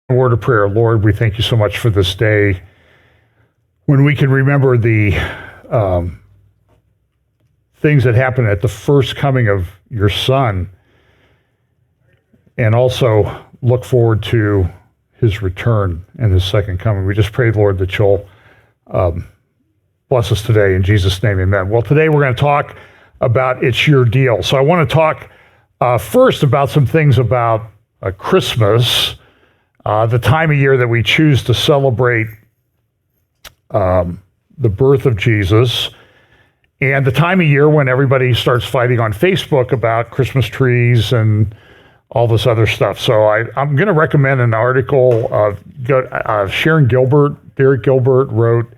A word of prayer. Lord, we thank you so much for this day when we can remember the things that happened at the first coming of your Son, and also look forward to his return and his second coming. We just pray, Lord, that you'll bless us today. In Jesus' name, amen. Well, today we're going to talk about It's Your Deal. So I want to talk first about some things about Christmas, the time of year that we choose to celebrate the birth of Jesus, and the time of year when everybody starts fighting on Facebook about Christmas trees and all this other stuff. So I'm going to recommend an article of Sharon Gilbert. Derek Gilbert wrote a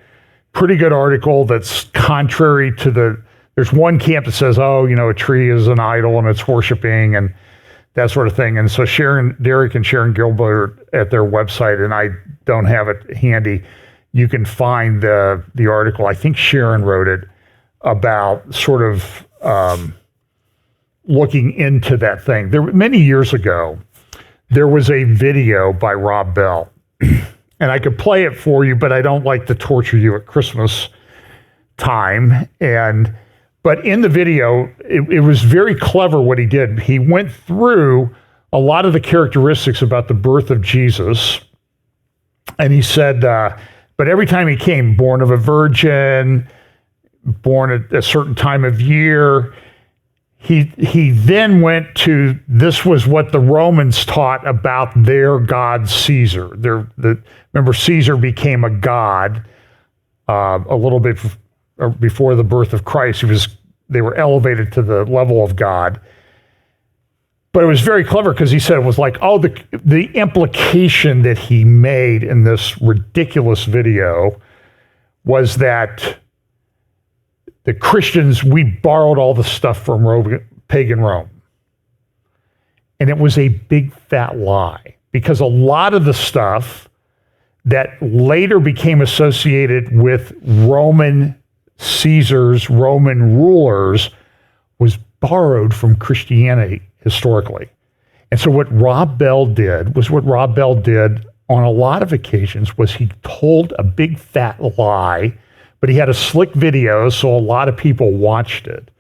pretty good article that's contrary to there's one camp that says, a tree is an idol and it's worshiping and that sort of thing. And so Derek and Sharon Gilbert at their website, and I don't have it handy, you can find the article. I think Sharon wrote it about sort of looking into that thing. Many years ago, there was a video by Rob Bell, and I could play it for you, but I don't like to torture you at Christmas time. But in the video, it was very clever what he did. He went through a lot of the characteristics about the birth of Jesus, and he said, but every time he came, born of a virgin, born at a certain time of year, he then went to, this was what the Romans taught about their god Caesar. Remember, Caesar became a god a little bit before the birth of Christ. They were elevated to the level of God. But it was very clever because he said it was like, the implication that he made in this ridiculous video was that the Christians, we borrowed all the stuff from pagan Rome. And it was a big fat lie, because a lot of the stuff that later became associated with Roman Caesars, Roman rulers, was borrowed from Christianity historically. And so what Rob Bell did on a lot of occasions was he told a big fat lie, but he had a slick video, so a lot of people watched it.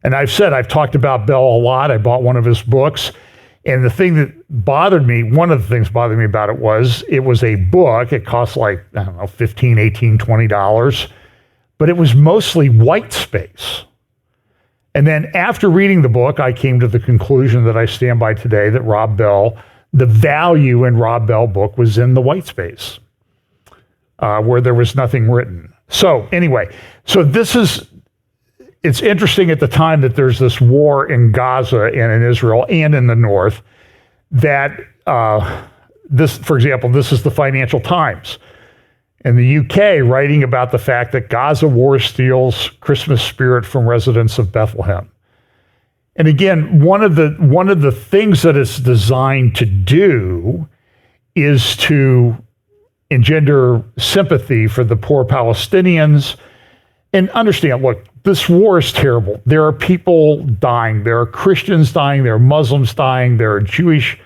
And I've talked about Bell a lot. I bought one of his books. And one of the things bothered me about it was a book. It cost like, I don't know, $15, $18, $20. But it was mostly white space. And then after reading the book, I came to the conclusion that I stand by today, that the value in Rob Bell book was in the white space, where there was nothing written. So anyway, it's interesting at the time that there's this war in Gaza and in Israel and in the north, that for example, this is the Financial Times in the UK writing about the fact that Gaza war steals Christmas spirit from residents of Bethlehem. And again, one of the things that it's designed to do is to engender sympathy for the poor Palestinians. And understand, look, this war is terrible. There are people dying. There are Christians dying. There are Muslims dying. There are Jewish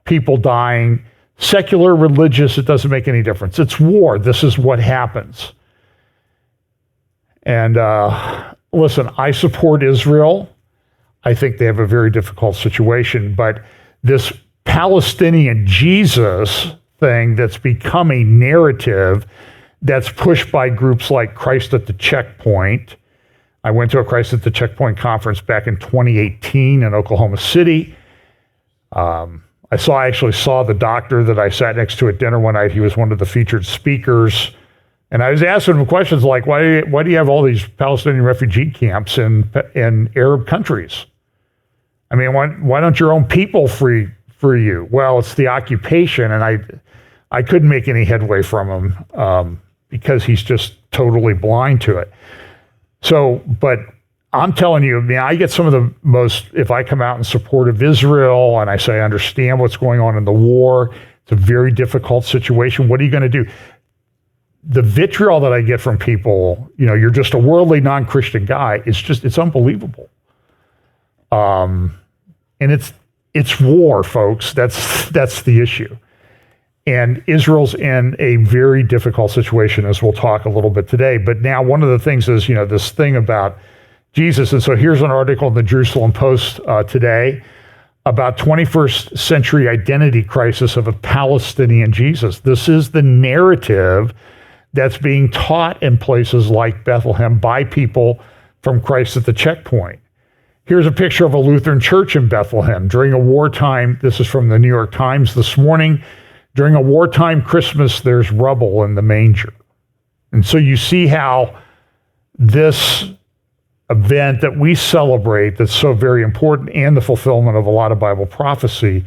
people dying. Secular, religious, it doesn't make any difference. It's war. This is what happens. And listen, I support Israel. I think they have a very difficult situation. But this Palestinian Jesus thing that's become a narrative that's pushed by groups like Christ at the Checkpoint. I went to a Christ at the Checkpoint conference back in 2018 in Oklahoma City. I actually saw the doctor that I sat next to at dinner one night. He was one of the featured speakers. And I was asking him questions like, why do you have all these Palestinian refugee camps in Arab countries? I mean, why don't your own people free you? Well, it's the occupation. And I couldn't make any headway from him because he's just totally blind to it. So, but I'm telling you, I get some of the most, if I come out in support of Israel and I say I understand what's going on in the war, it's a very difficult situation. What are you going to do? The vitriol that I get from people, you're just a worldly non-Christian guy, it's unbelievable. And it's war, folks. That's the issue. And Israel's in a very difficult situation, as we'll talk a little bit today. But now one of the things is, this thing about Jesus. And so here's an article in the Jerusalem Post today about 21st century identity crisis of a Palestinian Jesus. This is the narrative that's being taught in places like Bethlehem by people from Christ at the Checkpoint. Here's a picture of a Lutheran church in Bethlehem during a wartime. This is from the New York Times this morning. During a wartime Christmas, there's rubble in the manger. And so you see how this event that we celebrate, that's so very important, and the fulfillment of a lot of Bible prophecy,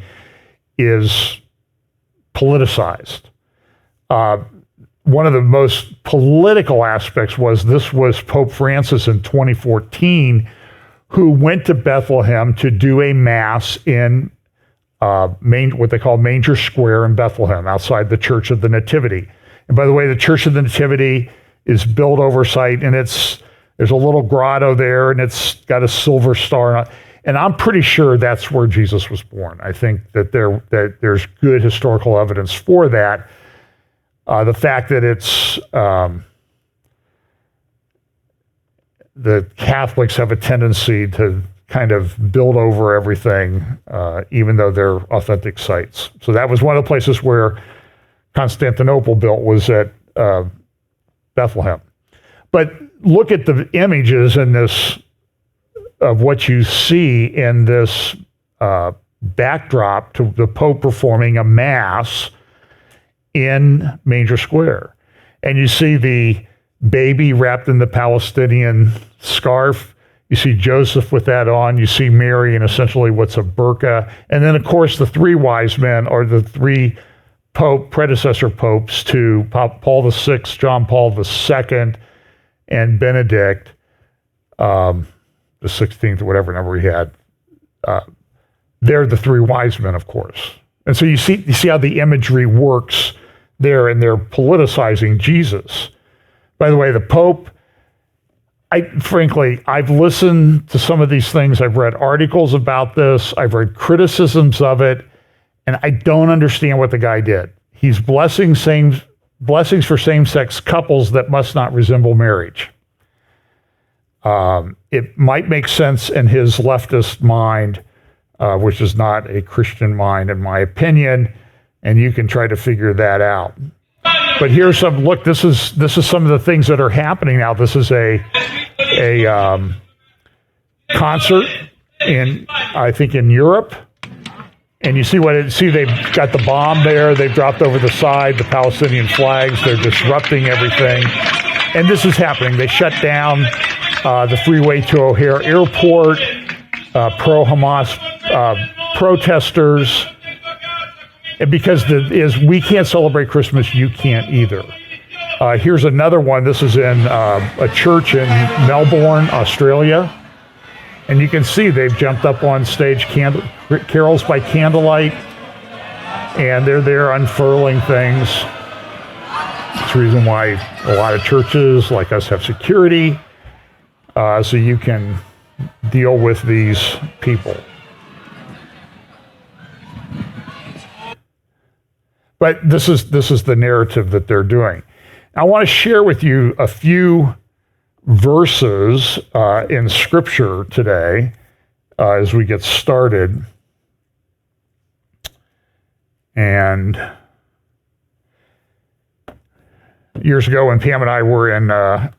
is politicized. One of the most political aspects was Pope Francis in 2014, who went to Bethlehem to do a mass in what they call Manger Square in Bethlehem, outside the Church of the Nativity. And by the way, the Church of the Nativity is built oversight, and there's a little grotto there, and it's got a silver star. And I'm pretty sure that's where Jesus was born. I think that there's good historical evidence for that. The fact that it's the Catholics have a tendency to kind of build over everything, even though they're authentic sites. So that was one of the places where Constantinople built, was at Bethlehem. But look at the images in this, of what you see in this backdrop to the Pope performing a mass in Manger Square. And you see the baby wrapped in the Palestinian scarf. You see Joseph with that on. You see Mary in essentially what's a burqa. And then, of course, the three wise men are the three predecessor popes to Paul VI, John Paul II, and Benedict, the 16th, or whatever number he had. They're the three wise men, of course. And so you see how the imagery works there, and they're politicizing Jesus. By the way, the Pope, frankly, I've listened to some of these things. I've read articles about this. I've read criticisms of it, and I don't understand what the guy did. He's blessings for same-sex couples that must not resemble marriage. It might make sense in his leftist mind, which is not a Christian mind, in my opinion, and you can try to figure that out. But here's this is some of the things that are happening now. This is a concert I think in Europe. And you see they've got the bomb there. They've dropped over the side the Palestinian flags. They're disrupting everything. And this is happening. They shut down the freeway to O'Hare Airport, pro-Hamas protesters. And because we can't celebrate Christmas, you can't either. Here's another one. This is in a church in Melbourne, Australia. And you can see they've jumped up on stage, carols by candlelight, and they're there unfurling things. It's the reason why a lot of churches like us have security, so you can deal with these people. But this is the narrative that they're doing. I want to share with you a few verses in Scripture today as we get started. And years ago when Pam and I were in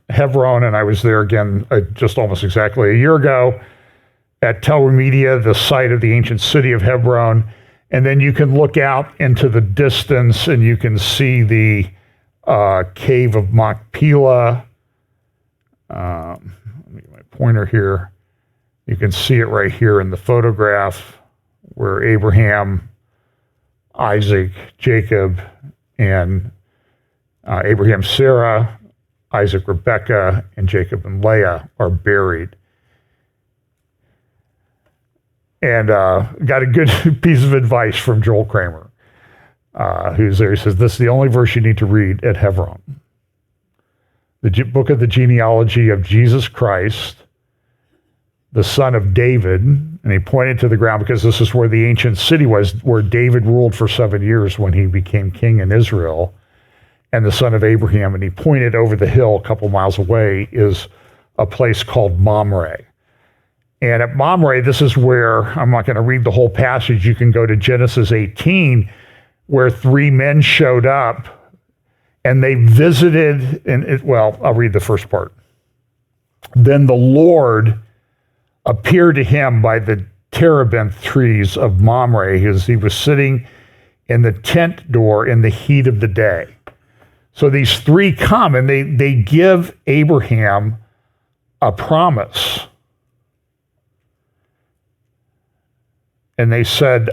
Hebron, and I was there again just almost exactly a year ago at Tel Media, the site of the ancient city of Hebron. And then you can look out into the distance and you can see the cave of Machpelah. Let me get my pointer here. You can see it right here in the photograph where Abraham, Isaac, Jacob, and Abraham, Sarah, Isaac, Rebekah, and Jacob and Leah are buried. And got a good piece of advice from Joel Kramer, who's there. He says, this is the only verse you need to read at Hebron. The book of the genealogy of Jesus Christ, the son of David, And he pointed to the ground because this is where the ancient city was, where David ruled for 7 years when he became king in Israel, and the son of Abraham. And he pointed over the hill a couple miles away is a place called Mamre. And at Mamre, this is where, I'm not going to read the whole passage, you can go to Genesis 18, where 3 men showed up and they visited, I'll read the first part. Then the Lord appeared to him by the terebinth trees of Mamre as he was sitting in the tent door in the heat of the day. So these 3 come and they give Abraham a promise. And they said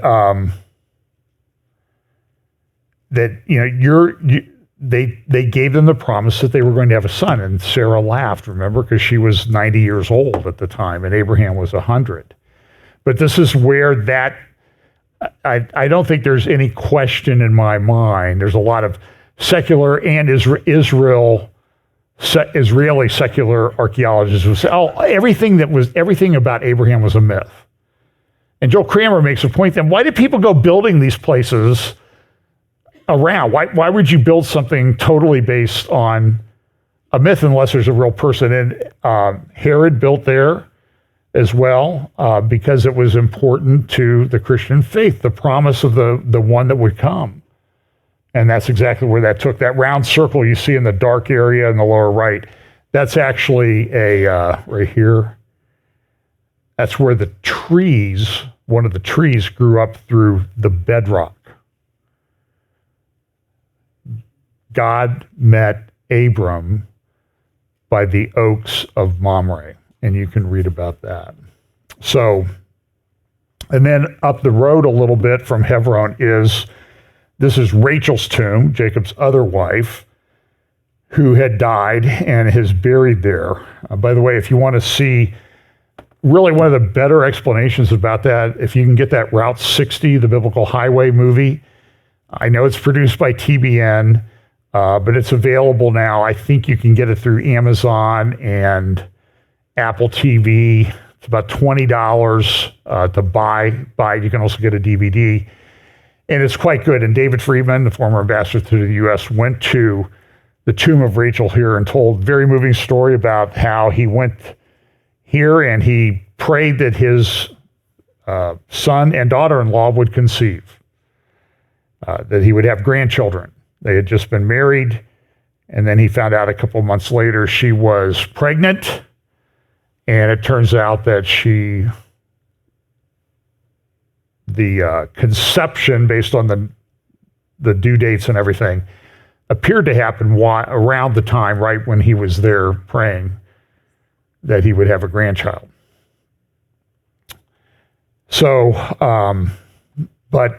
that, they gave them the promise that they were going to have a son. And Sarah laughed, remember, because she was 90 years old at the time and Abraham was 100. But this is where I don't think there's any question in my mind. There's a lot of secular and Israeli secular archaeologists who say, everything about Abraham was a myth. And Joel Kramer makes a point then, why did people go building these places around? Why would you build something totally based on a myth unless there's a real person? And Herod built there as well because it was important to the Christian faith, the promise of the one that would come. And that's exactly where that took. That round circle you see in the dark area in the lower right, that's actually right here. That's where one of the trees grew up through the bedrock. God met Abram by the oaks of Mamre, and you can read about that. So, and then up the road a little bit from Hebron this is Rachel's tomb, Jacob's other wife, who had died and is buried there. By the way, if you want to see really one of the better explanations about that, if you can get that Route 60, the Biblical Highway movie, I know it's produced by TBN, but it's available now. I think you can get it through Amazon and Apple TV. It's about $20 to buy. You can also get a DVD. And it's quite good. And David Friedman, the former ambassador to the U.S., went to the tomb of Rachel here and told a very moving story about how he went here and he prayed that his son and daughter-in-law would conceive, that he would have grandchildren. They had just been married, and then he found out a couple months later she was pregnant, and it turns out that the conception, based on the due dates and everything, appeared to happen around the time, right when he was there praying, that he would have a grandchild. So, but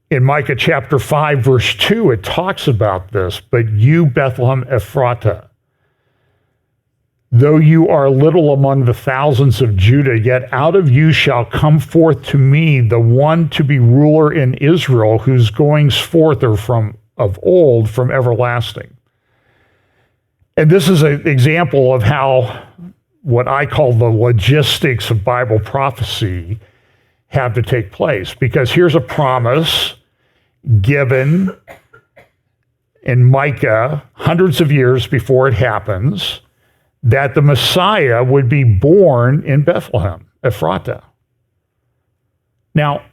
in Micah chapter 5, verse 2, it talks about this. But you, Bethlehem Ephratah, though you are little among the thousands of Judah, yet out of you shall come forth to me the one to be ruler in Israel, whose goings forth are of old, from everlasting. And this is an example of how what I call the logistics of Bible prophecy have to take place. Because here's a promise given in Micah hundreds of years before it happens, that the Messiah would be born in Bethlehem, Ephratah. Now,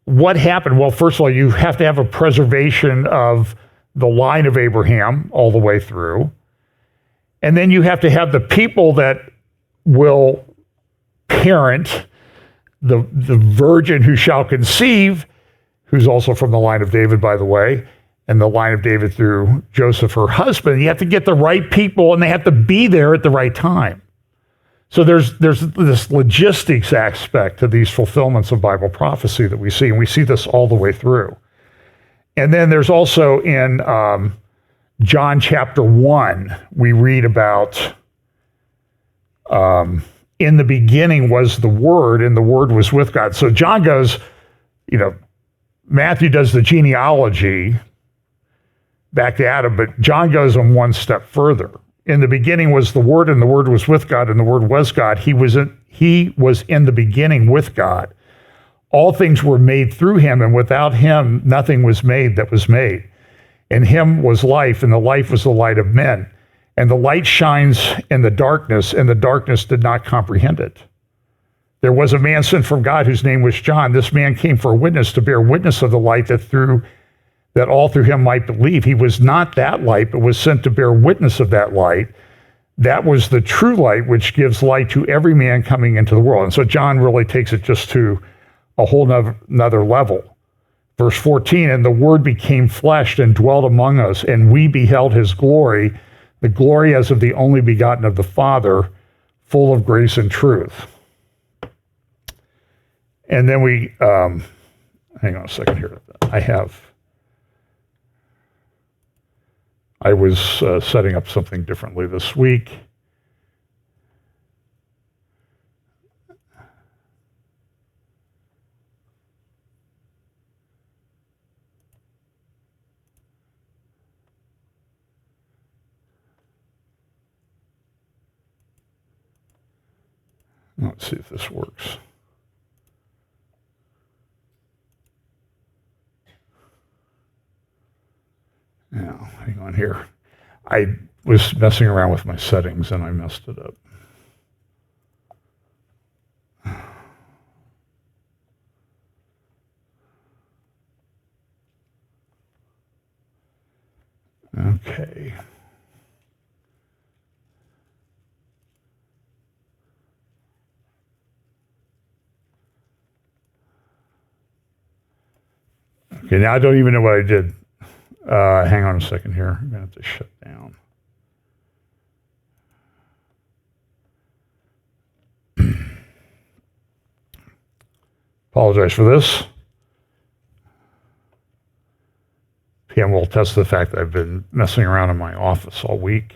what happened? Well, first of all, you have to have a preservation of the line of Abraham all the way through. And then you have to have the people that will parent the virgin who shall conceive, who's also from the line of David, by the way, and the line of David through Joseph, her husband. You have to get the right people, and they have to be there at the right time. So there's this logistics aspect to these fulfillments of Bible prophecy that we see, and we see this all the way through. And then there's also in John chapter 1, we read about in the beginning was the Word, and the Word was with God. So John goes, Matthew does the genealogy back to Adam, but John goes on one step further In the beginning was the Word, and the Word was with God, and the Word was God. He was in the beginning with God. All things were made through him, and without him nothing was made that was made. In him was life, and the life was the light of men. And the light shines in the darkness, and the darkness did not comprehend it. There was a man sent from God whose name was John. This man came for a witness, to bear witness of the light, that all through him might believe. He was not that light, but was sent to bear witness of that light. That was the true light, which gives light to every man coming into the world. And so John really takes it just to a whole nother level. Verse 14, and the Word became flesh and dwelt among us, and we beheld his glory, the glory as of the only begotten of the Father, full of grace and truth. And then we, hang on a second here. I was setting up something differently this week. Let's see if this works. Now, hang on here. I was messing around with my settings and I messed it up. Okay. Okay, now I don't even know what I did. Hang on a second here. I'm going to have to shut down. Apologize for this. PM will attest to the fact that I've been messing around in my office all week.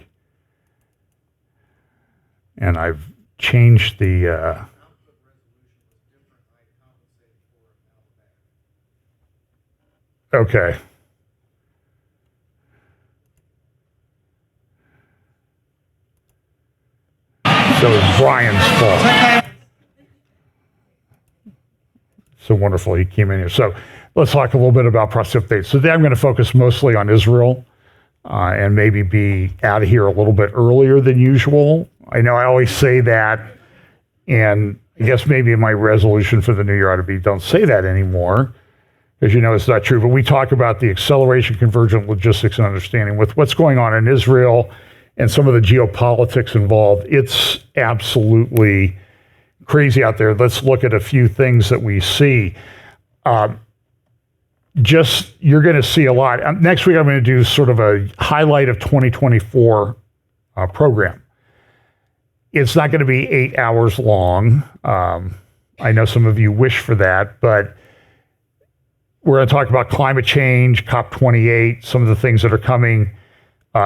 And I've changed the... Okay. So it's Brian's fault. So wonderful he came in here. So let's talk a little bit about precipitate. So today I'm going to focus mostly on Israel and maybe be out of here a little bit earlier than usual. I know I always say that, and I guess maybe my resolution for the new year ought to be don't say that anymore, because you know it's not true. But we talk about the acceleration, convergent logistics, and understanding with what's going on in Israel and some of the geopolitics involved. It's absolutely crazy out there. Let's look at a few things that we see. You're going to see a lot. Next week, I'm going to do sort of a highlight of 2024 program. It's not going to be 8 hours long. I know some of you wish for that, but we're going to talk about climate change, COP28, some of the things that are coming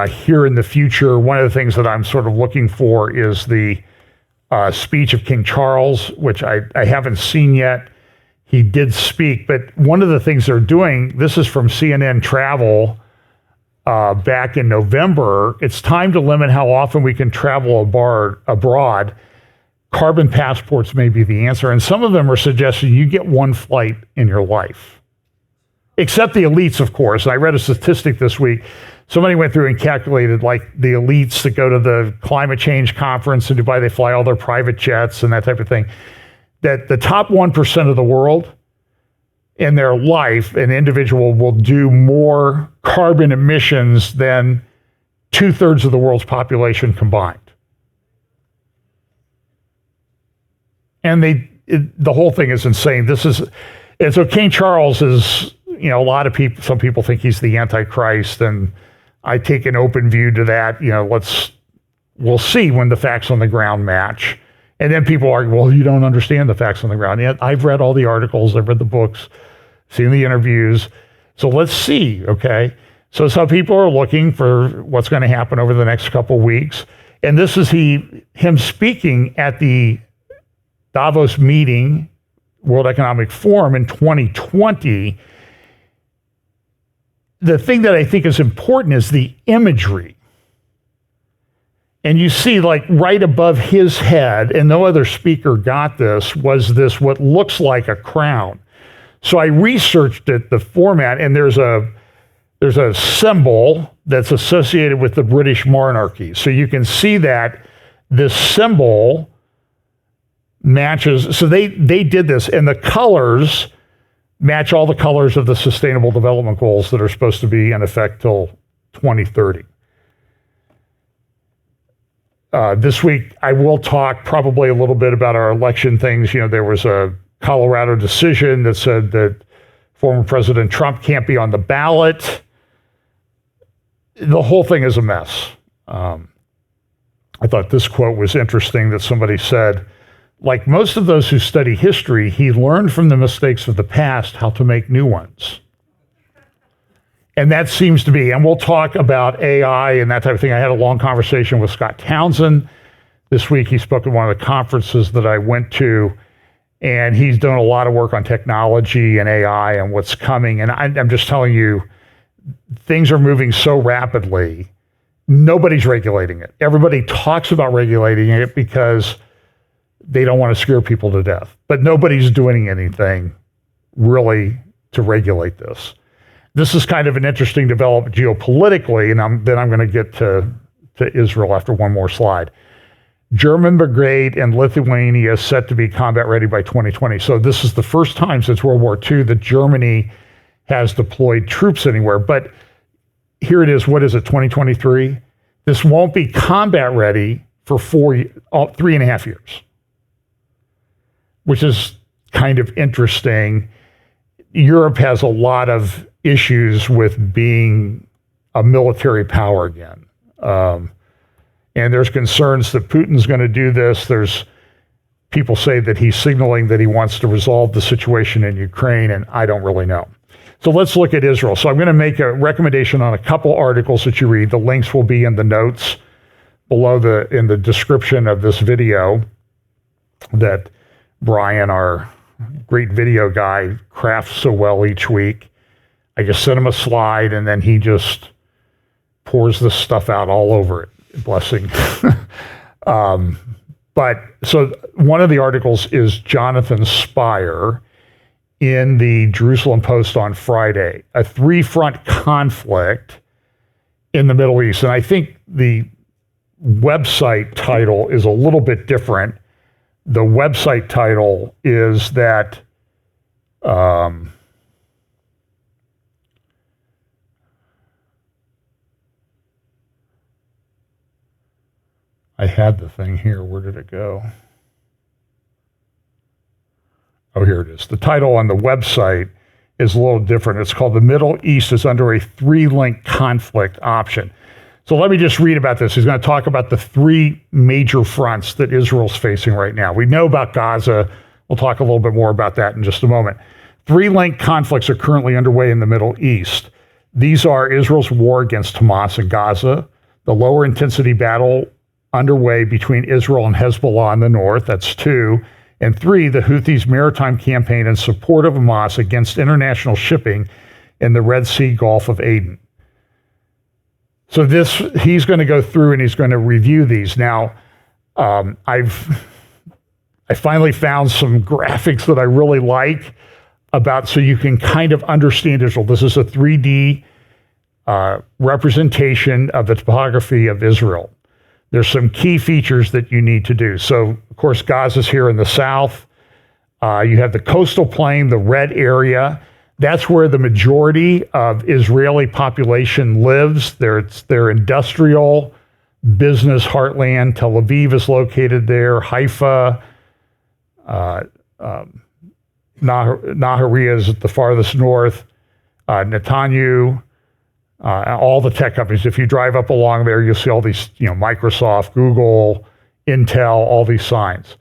here in the future. One of the things that I'm sort of looking for is the speech of King Charles, which I haven't seen yet. He did speak, but one of the things they're doing, this is from CNN Travel back in November, it's time to limit how often we can travel abroad. Carbon passports may be the answer, and some of them are suggesting you get one flight in your life. Except the elites, of course. And I read a statistic this week. Somebody went through and calculated like the elites that go to the climate change conference in Dubai, they fly all their private jets and that type of thing, that the top 1% of the world in their life, an individual will do more carbon emissions than 2/3 of the world's population combined. And the whole thing is insane. And so King Charles is, a lot of people, some people think he's the Antichrist, and I take an open view to that. We'll see when the facts on the ground match. And then people argue, well, you don't understand the facts on the ground. Yeah, I've read all the articles, I've read the books, seen the interviews. So let's see, okay? So some people are looking for what's going to happen over the next couple weeks. And this is him speaking at the Davos meeting, World Economic Forum in 2020. The thing that I think is important is the imagery. And you see, like right above his head, and no other speaker got this, was this what looks like a crown. So I researched it, the format, and there's a symbol that's associated with the British monarchy. So you can see that this symbol matches. So they did this, and the colors match all the colors of the Sustainable Development Goals that are supposed to be in effect till 2030. This week, I will talk probably a little bit about our election things. You know, there was a Colorado decision that said that former President Trump can't be on the ballot. The whole thing is a mess. I thought this quote was interesting that somebody said, like most of those who study history, he learned from the mistakes of the past how to make new ones. And that seems to be, and we'll talk about AI and that type of thing. I had a long conversation with Scott Townsend this week. He spoke at one of the conferences that I went to, and he's doing a lot of work on technology and AI and what's coming. And I'm just telling you, things are moving so rapidly, nobody's regulating it. Everybody talks about regulating it because they don't want to scare people to death. But nobody's doing anything really to regulate this. This is kind of an interesting development geopolitically, and then I'm going to get to Israel after one more slide. German brigade in Lithuania is set to be combat ready by 2020. So this is the first time since World War II that Germany has deployed troops anywhere. But here it is, what is it, 2023? This won't be combat ready for 3.5 years, which is kind of interesting. Europe has a lot of issues with being a military power again. And there's concerns that Putin's going to do this. There's people say that he's signaling that he wants to resolve the situation in Ukraine, and I don't really know. So let's look at Israel. So I'm going to make a recommendation on a couple articles that you read. The links will be in the notes below in the description of this video that Brian, our great video guy, crafts so well each week. I just sent him a slide, and then he just pours this stuff out all over it. Blessing. But so one of the articles is Jonathan Spire in the Jerusalem Post on Friday, a three-front conflict in the Middle East. And I think the website title is a little bit different. The website title is that I had the thing here. Where did it go? Oh, here it is. The title on the website is a little different. It's called "The Middle East is Under a Three-Link Conflict Option." So let me just read about this. He's going to talk about the three major fronts that Israel's facing right now. We know about Gaza. We'll talk a little bit more about that in just a moment. Three-link conflicts are currently underway in the Middle East. These are Israel's war against Hamas in Gaza, the lower intensity battle underway between Israel and Hezbollah in the north, that's 2, and 3, the Houthis' maritime campaign in support of Hamas against international shipping in the Red Sea Gulf of Aden. So he's going to go through and he's going to review these. Now, I finally found some graphics that I really like about, so you can kind of understand Israel. This is a 3D representation of the topography of Israel. There's some key features that you need to do. So, of course, Gaza's here in the south. You have the coastal plain, the red area. That's where the majority of Israeli population lives. It's their industrial business heartland. Tel Aviv is located there. Haifa, Nahariya is at the farthest north. Netanyahu. All the tech companies. If you drive up along there, you'll see all these, Microsoft, Google, Intel, all these signs.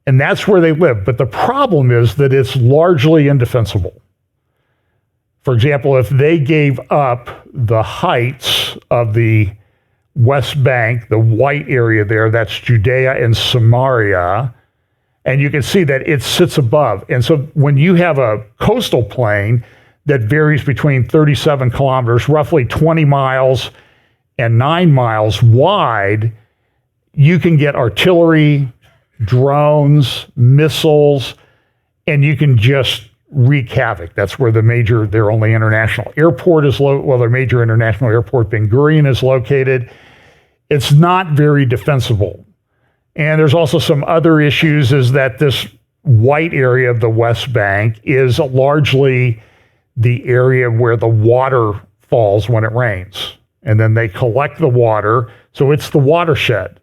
And that's where they live. But the problem is that it's largely indefensible. For example, if they gave up the heights of the West Bank, the white area there, that's Judea and Samaria, and you can see that it sits above. And so when you have a coastal plain that varies between 37 kilometers, roughly 20 miles, and 9 miles wide, you can get artillery, drones, missiles, and you can just wreak havoc. That's where their only international airport is their major international airport, Ben Gurion, is located. It's not very defensible. And there's also some other issues, is that this white area of the West Bank is largely the area where the water falls when it rains. And then they collect the water. So it's the watershed.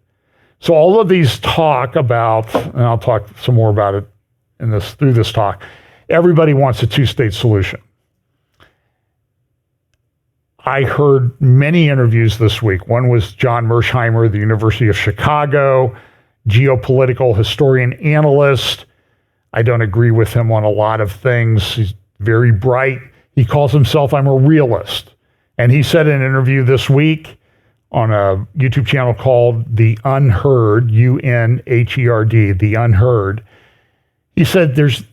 So all of these talk about, and I'll talk some more about it through this talk, everybody wants a two-state solution. I heard many interviews this week. One was John Mersheimer, the University of Chicago, geopolitical historian analyst. I don't agree with him on a lot of things. He's very bright. He calls himself, I'm a realist. And he said in an interview this week on a YouTube channel called The Unheard, UNHERD, The Unheard, he said there's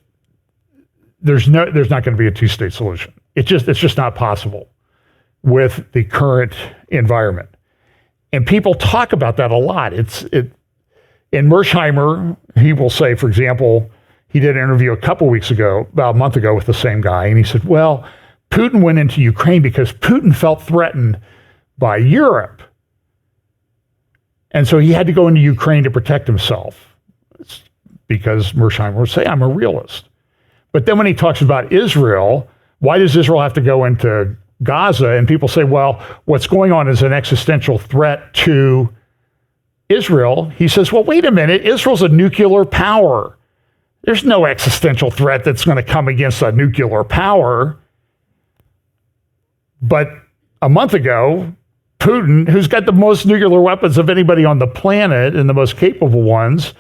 not going to be a two-state solution. It's just not possible with the current environment. And people talk about that a lot. In Mersheimer, he will say, for example, he did an interview about a month ago with the same guy, and he said, well, Putin went into Ukraine because Putin felt threatened by Europe. And so he had to go into Ukraine to protect himself. It's because Mersheimer would say, I'm a realist. But then when he talks about Israel, why does Israel have to go into Gaza? And people say, well, what's going on is an existential threat to Israel. He says, well, wait a minute, Israel's a nuclear power. There's no existential threat that's going to come against a nuclear power. But a month ago, Putin, who's got the most nuclear weapons of anybody on the planet and the most capable ones,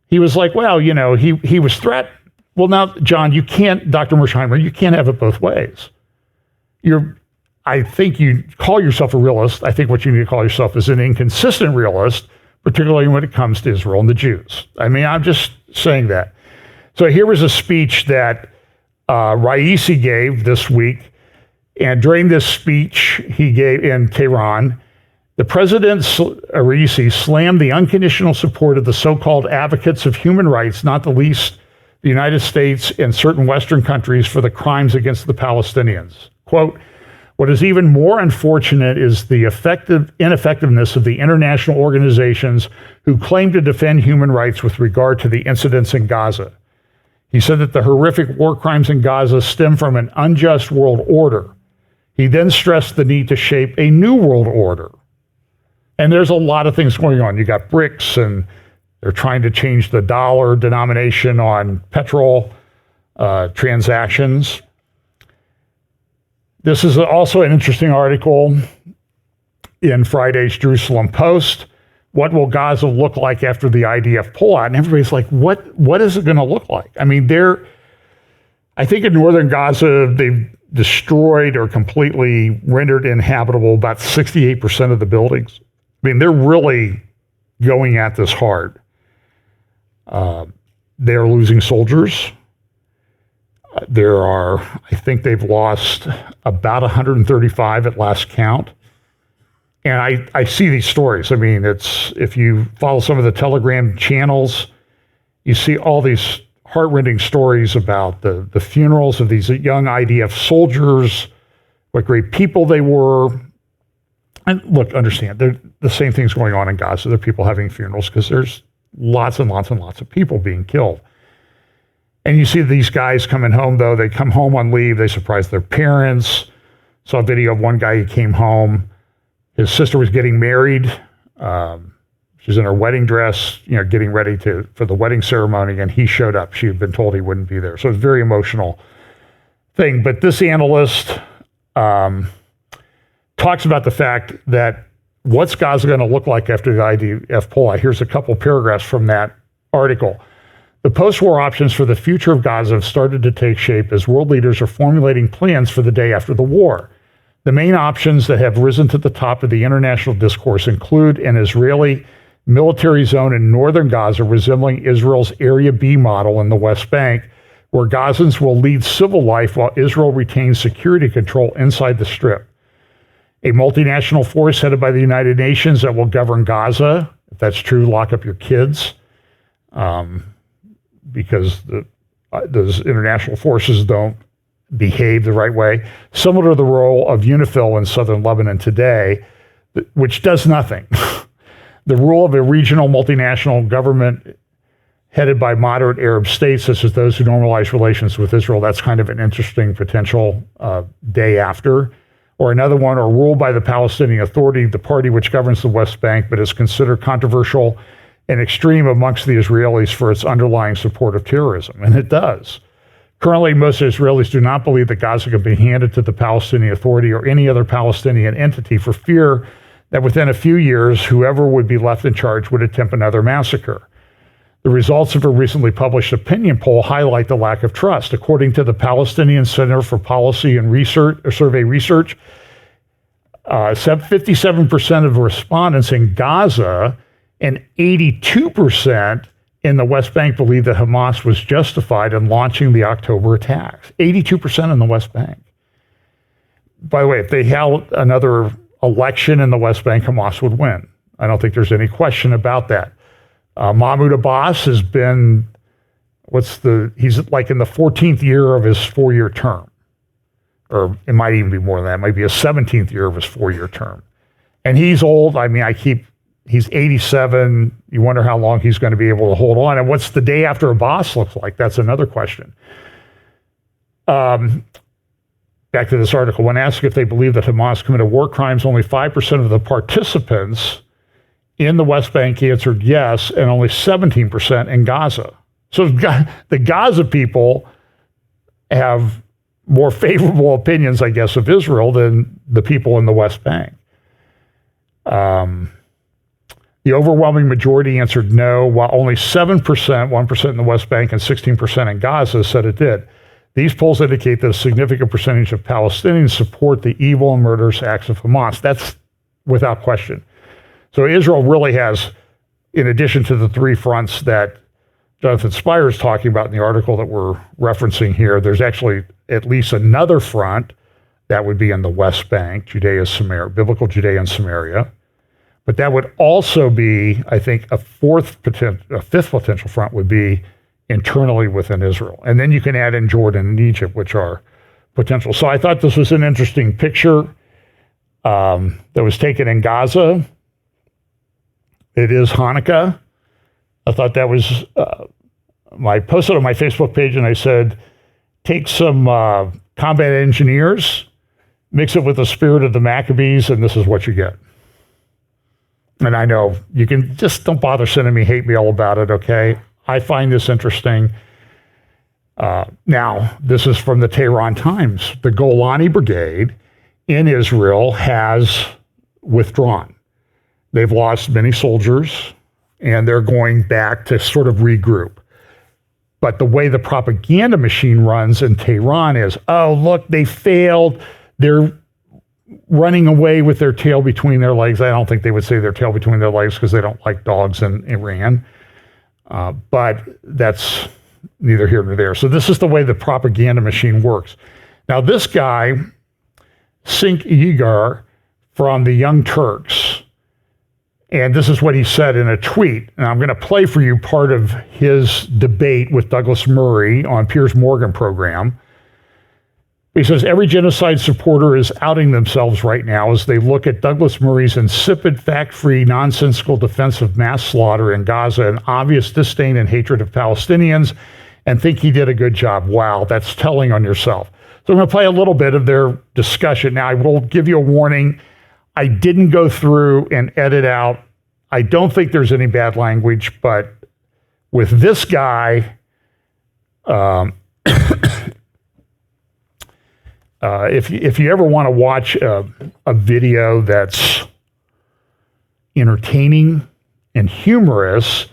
he was like, well, he was threatened. Well, now, John, you can't, Dr. Mersheimer, you can't have it both ways. I think you call yourself a realist. I think what you need to call yourself is an inconsistent realist, particularly when it comes to Israel and the Jews. I mean, I'm just saying that. So here was a speech that Raisi gave this week. And during this speech he gave in Tehran, the president, Raisi, slammed the unconditional support of the so-called advocates of human rights, not the least the United States and certain Western countries, for the crimes against the Palestinians. Quote, what is even more unfortunate is the ineffectiveness of the international organizations who claim to defend human rights with regard to the incidents in Gaza. He said that the horrific war crimes in Gaza stem from an unjust world order. He then stressed the need to shape a new world order. And there's a lot of things going on. You got BRICS, and they're trying to change the dollar denomination on petrol transactions. This is also an interesting article in Friday's Jerusalem Post. What will Gaza look like after the IDF pullout? And everybody's like, what is it going to look like? I mean, I think in northern Gaza, they've destroyed or completely rendered inhabitable about 68% of the buildings. I mean, they're really going at this hard. They're losing soldiers. I think they've lost about 135 at last count. And I see these stories. I mean, if you follow some of the Telegram channels, you see all these heartrending stories about the funerals of these young IDF soldiers, what great people they were. And look, understand, the same thing's going on in Gaza. There are people having funerals because there's lots and lots and lots of people being killed. And you see these guys coming home, though. They come home on leave. They surprise their parents. Saw a video of one guy who came home. His sister was getting married. She was in her wedding dress, getting ready for the wedding ceremony, and he showed up. She had been told he wouldn't be there. So it's a very emotional thing. But this analyst talks about the fact that what's Gaza going to look like after the IDF pullout. Here's a couple paragraphs from that article. The post-war options for the future of Gaza have started to take shape as world leaders are formulating plans for the day after the war. The main options that have risen to the top of the international discourse include an Israeli military zone in northern Gaza resembling Israel's Area B model in the West Bank, where Gazans will lead civil life while Israel retains security control inside the Strip. A multinational force headed by the United Nations that will govern Gaza. If that's true, lock up your kids, because those international forces don't behave the right way. Similar to the role of UNIFIL in southern Lebanon today, which does nothing. The rule of a regional multinational government headed by moderate Arab states, such as those who normalize relations with Israel, that's kind of an interesting potential day after. Or another one, or ruled by the Palestinian Authority, the party which governs the West Bank, but is considered controversial and extreme amongst the Israelis for its underlying support of terrorism. And it does. Currently, most Israelis do not believe that Gaza can be handed to the Palestinian Authority or any other Palestinian entity for fear that within a few years, whoever would be left in charge would attempt another massacre. The results of a recently published opinion poll highlight the lack of trust. According to the Palestinian Center for Policy and Research, or Survey Research, 57% of respondents in Gaza and 82% in the West Bank believe that Hamas was justified in launching the October attacks. 82% in the West Bank. By the way, if they held another election in the West Bank, Hamas would win. I don't think there's any question about that. Mahmoud Abbas has been, he's like in the 14th year of his 4-year term. Or it might even be more than that. It might be a 17th year of his 4-year term. And he's old. I mean, he's 87. You wonder how long he's going to be able to hold on. And what's the day after Abbas looks like? That's another question. Back to this article. When asked if they believe that Hamas committed war crimes, only 5% of the participants in the West Bank answered yes, and only 17% in Gaza. So the Gaza people have more favorable opinions, I guess, of Israel than the people in the West Bank. The overwhelming majority answered no, while only 7%, 1% in the West Bank and 16% in Gaza said it did. These polls indicate that a significant percentage of Palestinians support the evil and murderous acts of Hamas. That's without question. So Israel really has, in addition to the three fronts that Jonathan Spire is talking about in the article that we're referencing here, there's actually at least another front that would be in the West Bank, Judea, Samaria, biblical Judea and Samaria. But that would also be, I think, a fifth potential front would be internally within Israel. And then you can add in Jordan and Egypt, which are potential. So I thought this was an interesting picture that was taken in Gaza. It is Hanukkah. I thought that was, I posted on my Facebook page and I said, take some combat engineers, mix it with the spirit of the Maccabees, and this is what you get. And I know you can just don't bother sending me hate mail about it, okay? I find this interesting. Now, this is from the Tehran Times. The Golani Brigade in Israel has withdrawn. They've lost many soldiers, and they're going back to sort of regroup. But the way the propaganda machine runs in Tehran is, oh, look, they failed. They're running away with their tail between their legs. I don't think they would say their tail between their legs because they don't like dogs in Iran. But that's neither here nor there. So this is the way the propaganda machine works. Now, this guy, Sink Yegar from the Young Turks, and this is what he said in a tweet. And I'm going to play for you part of his debate with Douglas Murray on Piers Morgan program. He says, every genocide supporter is outing themselves right now as they look at Douglas Murray's insipid, fact-free, nonsensical defense of mass slaughter in Gaza and obvious disdain and hatred of Palestinians and think he did a good job. Wow, that's telling on yourself. So I'm going to play a little bit of their discussion. Now, I will give you a warning. I didn't go through and edit out. I don't think there's any bad language, but with this guy, if you ever want to watch a video that's entertaining and humorous,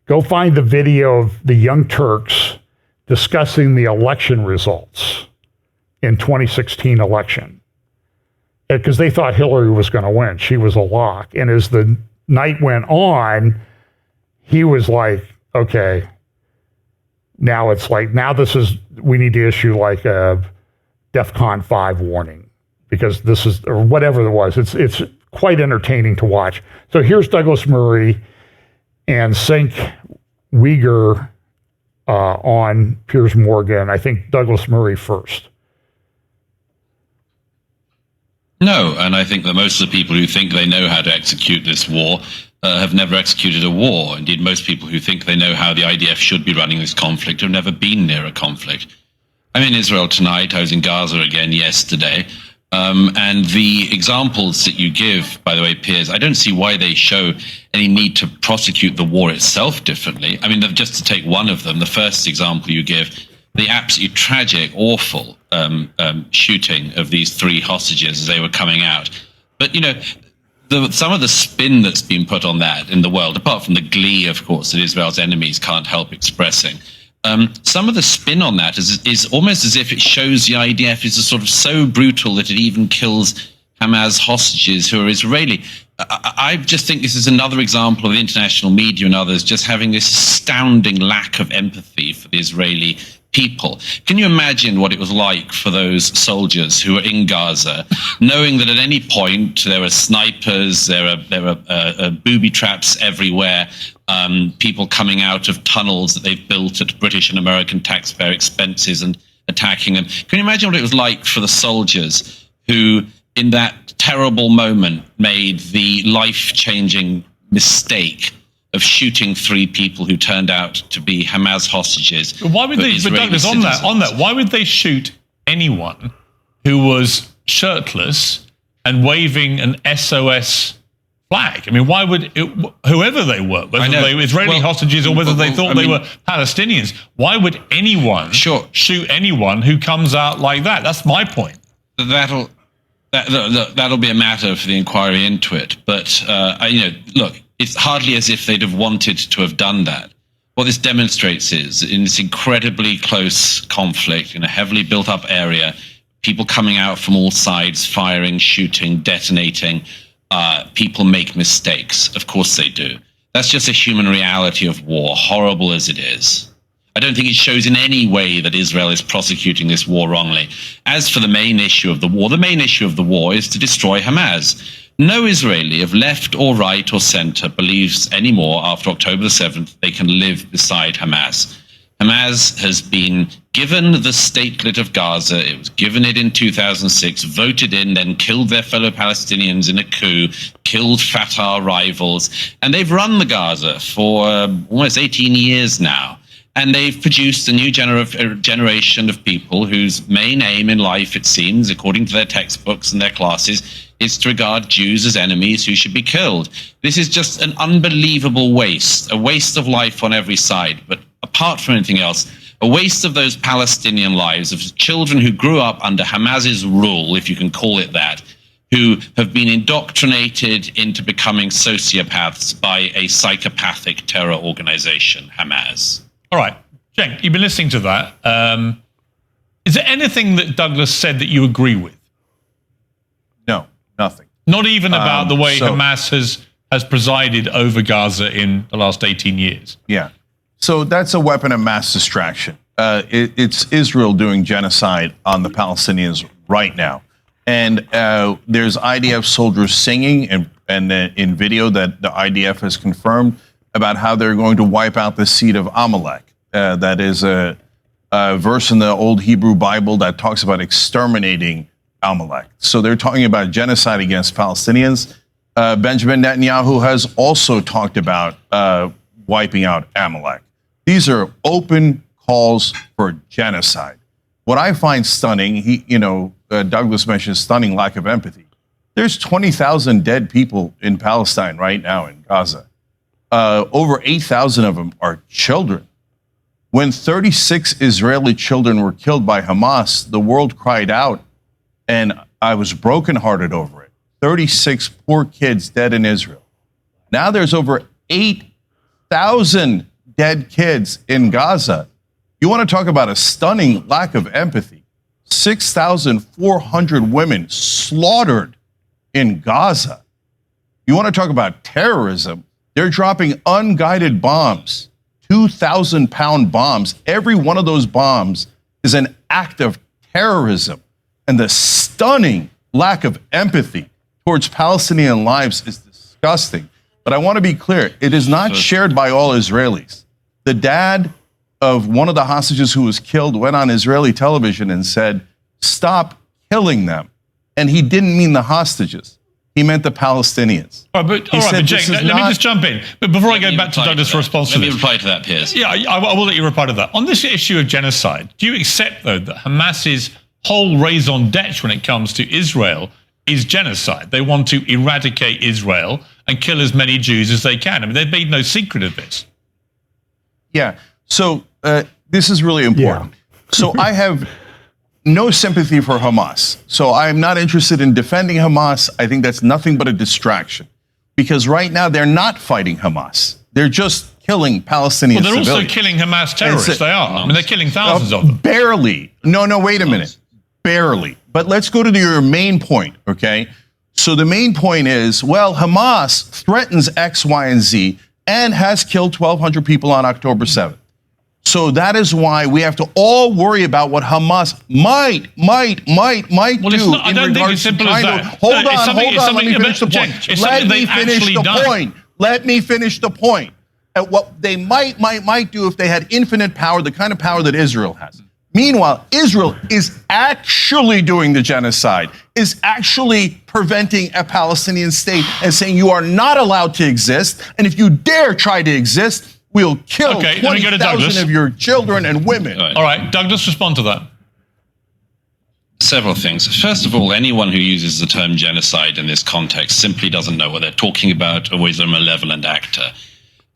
go find the video of the Young Turks discussing the election results in 2016 election. Because they thought Hillary was going to win. She was a lock. And as the night went on, he was like, okay, now we need to issue like a DEFCON 5 warning. because this is, or whatever it was. It's quite entertaining to watch. So here's Douglas Murray and Cenk Uygur on Piers Morgan. I think Douglas Murray first. No, and I think that most of the people who think they know how to execute this war have never executed a war. Indeed, most people who think they know how the IDF should be running this conflict have never been near a conflict. I'm in Israel tonight. I was in Gaza again yesterday. And the examples that you give, by the way, Piers, I don't see why they show any need to prosecute the war itself differently. I mean, just to take one of them, the first example you give, the absolutely tragic, awful shooting of these 3 hostages as they were coming out. But, you know, some of the spin that's been put on that in the world, apart from the glee, of course, that Israel's enemies can't help expressing, some of the spin on that is almost as if it shows the IDF is sort of so brutal that it even kills Hamas hostages who are Israeli. I just think this is another example of the international media and others just having this astounding lack of empathy for the Israeli people. Can you imagine what it was like for those soldiers who were in Gaza, knowing that at any point there are snipers, there are booby traps everywhere, people coming out of tunnels that they've built at British and American taxpayer expenses and attacking them? Can you imagine what it was like for the soldiers who, in that terrible moment, made the life-changing mistake of shooting 3 people who turned out to be Hamas hostages? Why would they, but Douglas, on that, why would they shoot anyone who was shirtless and waving an SOS flag? I mean, why would whoever they were, whether they were Israeli hostages or whether they thought they were Palestinians, why would anyone shoot anyone who comes out like that? That's my point. That'll be a matter for the inquiry into it. But look, it's hardly as if they'd have wanted to have done that. What this demonstrates is, in this incredibly close conflict in a heavily built-up area, people coming out from all sides, firing, shooting, detonating, people make mistakes. Of course they do. That's just a human reality of war, horrible as it is. I don't think it shows in any way that Israel is prosecuting this war wrongly. As for the main issue of the war is to destroy Hamas. No Israeli of left or right or center believes anymore after October the 7th they can live beside Hamas. Hamas has been given the statelet of Gaza. It was given it in 2006, voted in, then killed their fellow Palestinians in a coup, killed Fatah rivals, and they've run the Gaza for almost 18 years now. And they've produced a new generation of people whose main aim in life, it seems, according to their textbooks and their classes, is to regard Jews as enemies who should be killed. This is just an unbelievable waste, a waste of life on every side. But apart from anything else, a waste of those Palestinian lives, of children who grew up under Hamas's rule, if you can call it that, who have been indoctrinated into becoming sociopaths by a psychopathic terror organization, Hamas. All right, Cenk, you've been listening to that. Is there anything that Douglas said that you agree with? No, nothing. Not even about the way Hamas has presided over Gaza in the last 18 years? Yeah. So that's a weapon of mass distraction. It's Israel doing genocide on the Palestinians right now. And there's IDF soldiers singing and in video that the IDF has confirmed about how they're going to wipe out the seed of Amalek. That is a verse in the old Hebrew Bible that talks about exterminating Amalek. So they're talking about genocide against Palestinians. Benjamin Netanyahu has also talked about wiping out Amalek. These are open calls for genocide. What I find stunning, Douglas mentioned stunning lack of empathy. There's 20,000 dead people in Palestine right now in Gaza. Over 8,000 of them are children. When 36 Israeli children were killed by Hamas, the world cried out, and I was brokenhearted over it. 36 poor kids dead in Israel. Now there's over 8,000 dead kids in Gaza. You want to talk about a stunning lack of empathy? 6,400 women slaughtered in Gaza. You want to talk about terrorism? They're dropping unguided bombs, 2,000-pound bombs. Every one of those bombs is an act of terrorism. And the stunning lack of empathy towards Palestinian lives is disgusting. But I want to be clear, it is not shared by all Israelis. The dad of one of the hostages who was killed went on Israeli television and said, stop killing them. And he didn't mean the hostages. He meant the Palestinians. All right, but Jake, let me just jump in. But before I go back to Douglas for response to this. Let me reply to that, Piers. Yeah, I will let you reply to that. On this issue of genocide, do you accept, though, that Hamas's whole raison d'etre when it comes to Israel is genocide? They want to eradicate Israel and kill as many Jews as they can. I mean, they've made no secret of this. Yeah. So this is really important. Yeah. So I have no sympathy for Hamas. So I'm not interested in defending Hamas. I think that's nothing but a distraction. Because right now they're not fighting Hamas. They're just killing Palestinian civilians. Well, they're also killing Hamas terrorists. They are. I mean, they're killing thousands of them. Barely. No, wait a minute. Barely. But let's go to your main point, okay? So the main point is, well, Hamas threatens X, Y, and Z and has killed 1,200 people on October 7th. So that is why we have to all worry about what Hamas might do I don't think it's simple as that. Hold on. Let me finish the point. Let me finish the point. At what they might do if they had infinite power, the kind of power that Israel has. Meanwhile, Israel is actually doing the genocide, is actually preventing a Palestinian state and saying you are not allowed to exist. And if you dare try to exist, we'll kill 20,000 of your children and women. All right, Douglas, respond to that. Several things. First of all, anyone who uses the term genocide in this context simply doesn't know what they're talking about or is a malevolent actor.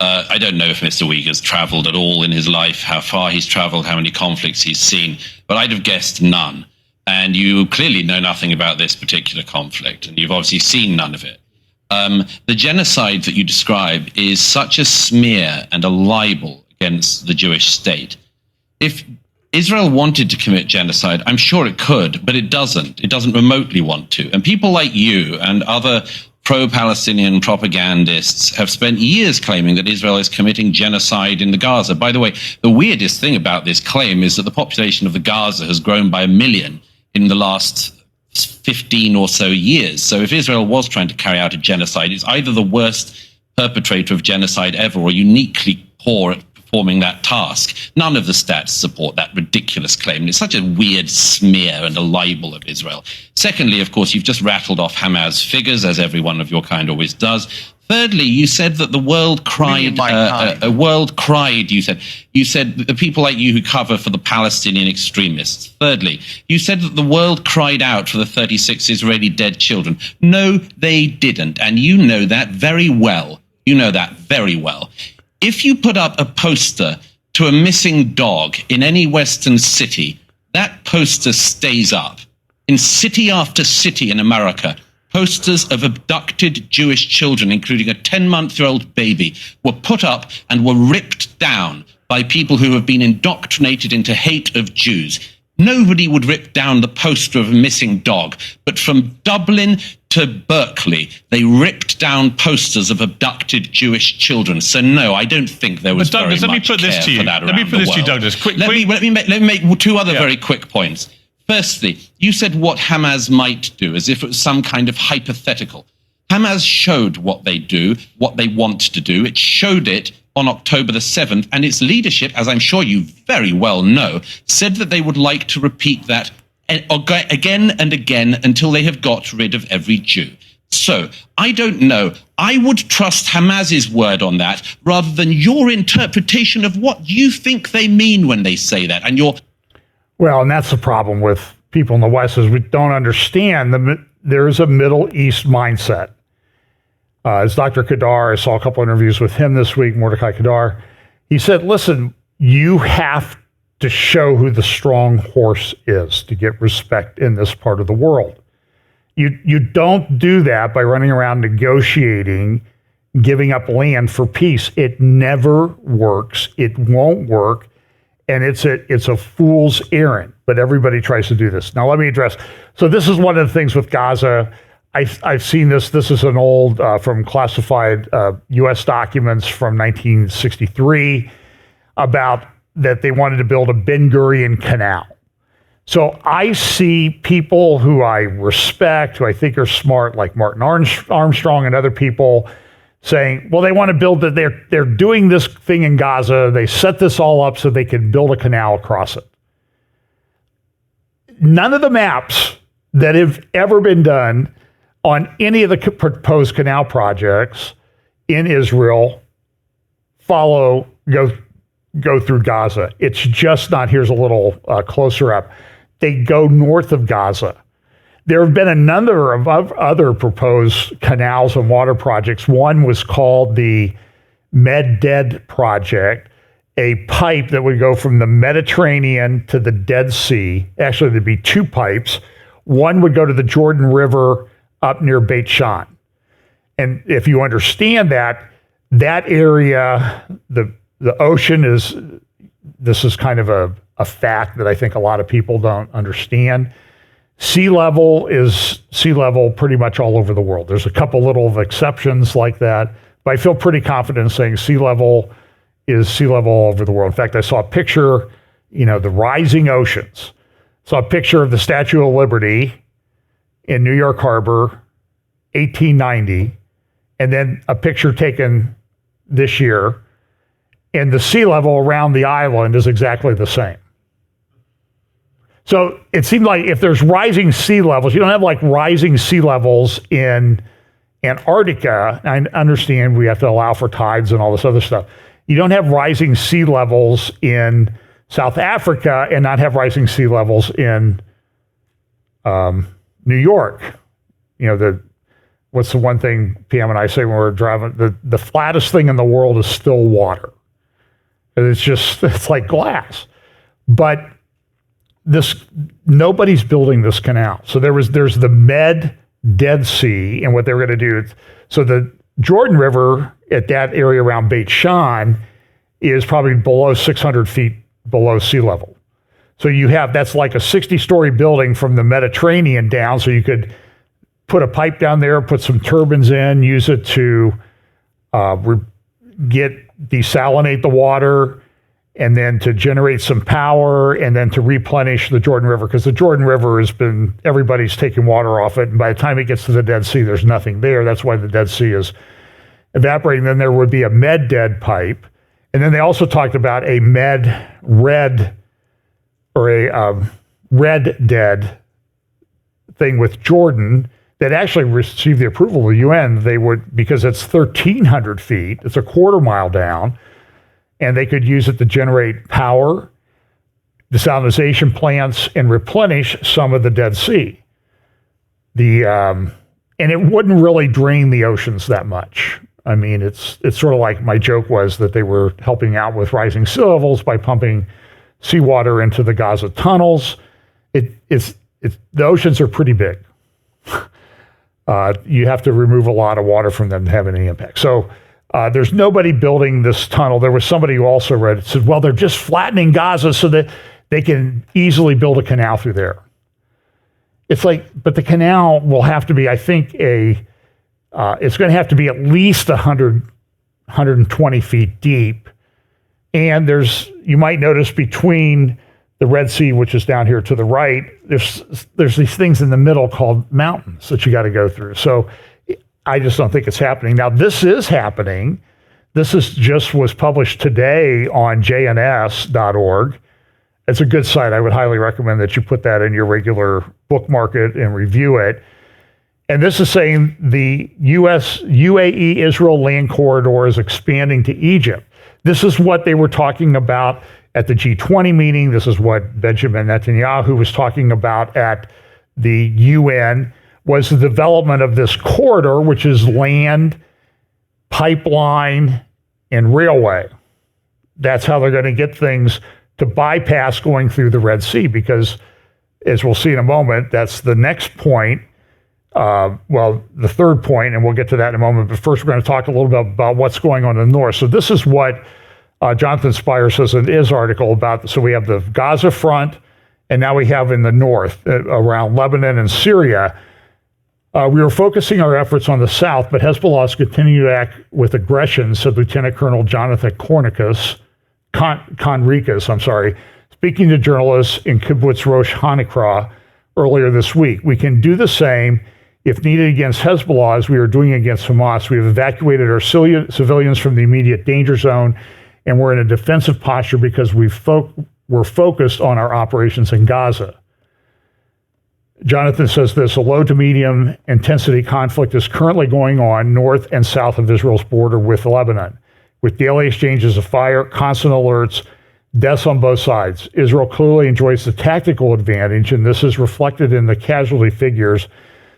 I don't know if Mr. Uyghur's traveled at all in his life, how far he's traveled, how many conflicts he's seen, but I'd have guessed none. And you clearly know nothing about this particular conflict, and you've obviously seen none of it. The genocide that you describe is such a smear and a libel against the Jewish state. If Israel wanted to commit genocide, I'm sure it could, but it doesn't. It doesn't remotely want to. And people like you and other pro-Palestinian propagandists have spent years claiming that Israel is committing genocide in the Gaza. By the way, the weirdest thing about this claim is that the population of the Gaza has grown by 1 million in the last 15 or so years. So if Israel was trying to carry out a genocide, it's either the worst perpetrator of genocide ever or uniquely poor at performing that task. None of the stats support that ridiculous claim. It's such a weird smear and a libel of Israel. Secondly, of course, you've just rattled off Hamas figures, as every one of your kind always does. Thirdly, you said that the world cried. A world cried. You said the people like you who cover for the Palestinian extremists. Thirdly, you said that the world cried out for the 36 Israeli dead children. No, they didn't, and you know that very well. You know that very well. If you put up a poster to a missing dog in any Western city, that poster stays up. In city after city in America, posters of abducted Jewish children, including a 10-month-old baby, were put up and were ripped down by people who have been indoctrinated into hate of Jews. Nobody would rip down the poster of a missing dog, but from Dublin to Berkeley, they ripped down posters of abducted Jewish children. So no, I don't think there was very much care for that around the world. Let me put this to you, Douglas. Let me make two other very quick points. Firstly, you said what Hamas might do, as if it was some kind of hypothetical. Hamas showed what they do, what they want to do. It showed it on October the 7th, and its leadership, as I'm sure you very well know, said that they would like to repeat that again and again until they have got rid of every Jew. So, I don't know. I would trust Hamas's word on that rather than your interpretation of what you think they mean when they say that. Well, and that's the problem with people in the West is we don't understand there's a Middle East mindset. As Dr. Kadar, I saw a couple interviews with him this week, Mordecai Kadar. He said, listen, you have to show who the strong horse is to get respect in this part of the world. You don't do that by running around negotiating, giving up land for peace. It never works. It won't work. And it's a fool's errand, but everybody tries to do this. Now, let me address. So this is one of the things with Gaza. I've seen this. This is an old from classified U.S. documents from 1963 about that they wanted to build a Ben Gurion canal. So I see people who I respect, who I think are smart, like Martin Armstrong and other people, saying, well, they want to build that. They're doing this thing in Gaza. They set this all up so they can build a canal across it. None of the maps that have ever been done on any of the proposed canal projects in Israel go through Gaza. It's just not. Here's a little closer up. They go north of Gaza. There have been a number of other proposed canals and water projects. One was called the Med-Dead Project, a pipe that would go from the Mediterranean to the Dead Sea. Actually, there'd be two pipes. One would go to the Jordan River up near Beit Shan. And if you understand that area, the ocean is, this is kind of a fact that I think a lot of people don't understand. Sea level is sea level pretty much all over the world. There's a couple little exceptions like that, but I feel pretty confident in saying sea level is sea level all over the world. In fact, I saw a picture, the rising oceans. Saw a picture of the Statue of Liberty in New York Harbor, 1890, and then a picture taken this year, and the sea level around the island is exactly the same. So it seemed like if there's rising sea levels, you don't have like rising sea levels in Antarctica. I understand we have to allow for tides and all this other stuff. You don't have rising sea levels in South Africa and not have rising sea levels in New York. What's the one thing Pam and I say when we're driving? The flattest thing in the world is still water. It's like glass. But nobody's building this canal. So there's the Dead Sea, and what they were going to do. So the Jordan River at that area around Beit Shan is probably below 600 feet below sea level. So that's like a 60-story building from the Mediterranean down. So you could put a pipe down there, put some turbines in, use it to desalinate the water, and then to generate some power, and then to replenish the Jordan River, because the Jordan River everybody's taking water off it, and by the time it gets to the Dead Sea, there's nothing there. That's why the Dead Sea is evaporating. Then there would be a Med-Dead pipe, and then they also talked about a Red-Dead thing with Jordan that actually received the approval of the UN. They would, because it's 1,300 feet, it's a quarter mile down, and they could use it to generate power, desalination plants, and replenish some of the Dead Sea. And it wouldn't really drain the oceans that much. I mean, it's sort of like my joke was that they were helping out with rising sea levels by pumping seawater into the Gaza tunnels. The oceans are pretty big. You have to remove a lot of water from them to have any impact. So there's nobody building this tunnel. There was somebody who also read it, said, well, they're just flattening Gaza so that they can easily build a canal through there. It's like, but the canal will have to be, I think, it's going to have to be at least 120 feet deep. And you might notice between the Red Sea, which is down here to the right, there's these things in the middle called mountains that you got to go through. So I just don't think it's happening. Now, this is happening. This was published today on jns.org. It's a good site. I would highly recommend that you put that in your regular bookmark it and review it. And this is saying the UAE Israel land corridor is expanding to Egypt. This is what they were talking about at the G20 meeting. This is what Benjamin Netanyahu was talking about at the UN, was the development of this corridor, which is land, pipeline, and railway. That's how they're going to get things to bypass going through the Red Sea, because, as we'll see in a moment, that's the next point. The third point, and we'll get to that in a moment. But first, we're going to talk a little bit about what's going on in the north. So this is what Jonathan Spire says in his article about. So we have the Gaza front, and now we have in the north, around Lebanon and Syria. We were focusing our efforts on the south, but Hezbollah is continuing to act with aggression, said Lieutenant Colonel Jonathan Conricus, speaking to journalists in Kibbutz Rosh Hanikra earlier this week. We can do the same if needed against Hezbollah as we are doing against Hamas. We have evacuated our civilians from the immediate danger zone, and we're in a defensive posture because we're focused on our operations in Gaza. Jonathan says this: a low to medium intensity conflict is currently going on north and south of Israel's border with Lebanon, with daily exchanges of fire, constant alerts, deaths on both sides. Israel clearly enjoys the tactical advantage, and this is reflected in the casualty figures.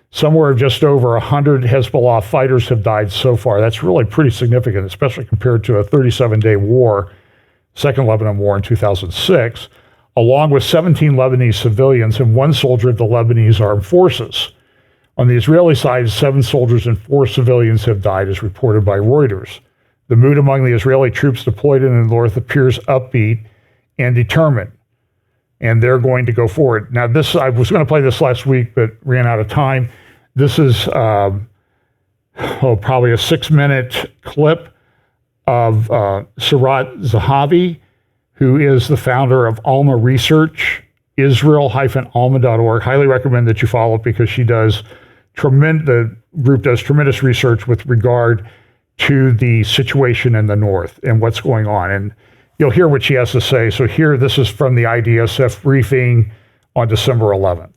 Somewhere just over 100 Hezbollah fighters have died so far. That's really pretty significant, especially compared to a 37-day war, Second Lebanon War in 2006, along with 17 Lebanese civilians and 1 soldier of the Lebanese armed forces. On the Israeli side, 7 soldiers and 4 civilians have died, as reported by Reuters. The mood among the Israeli troops deployed in the north appears upbeat and determined, and they're going to go forward. Now, this, I was going to play this last week, but ran out of time. This is probably a 6-minute clip of Sarat Zahavi, who is the founder of Alma Research, Israel-alma.org. Highly recommend that you follow it because she does the group does tremendous research with regard to the situation in the north and what's going on. And you'll hear what she has to say. So here, this is from the IDSF briefing on December 11th.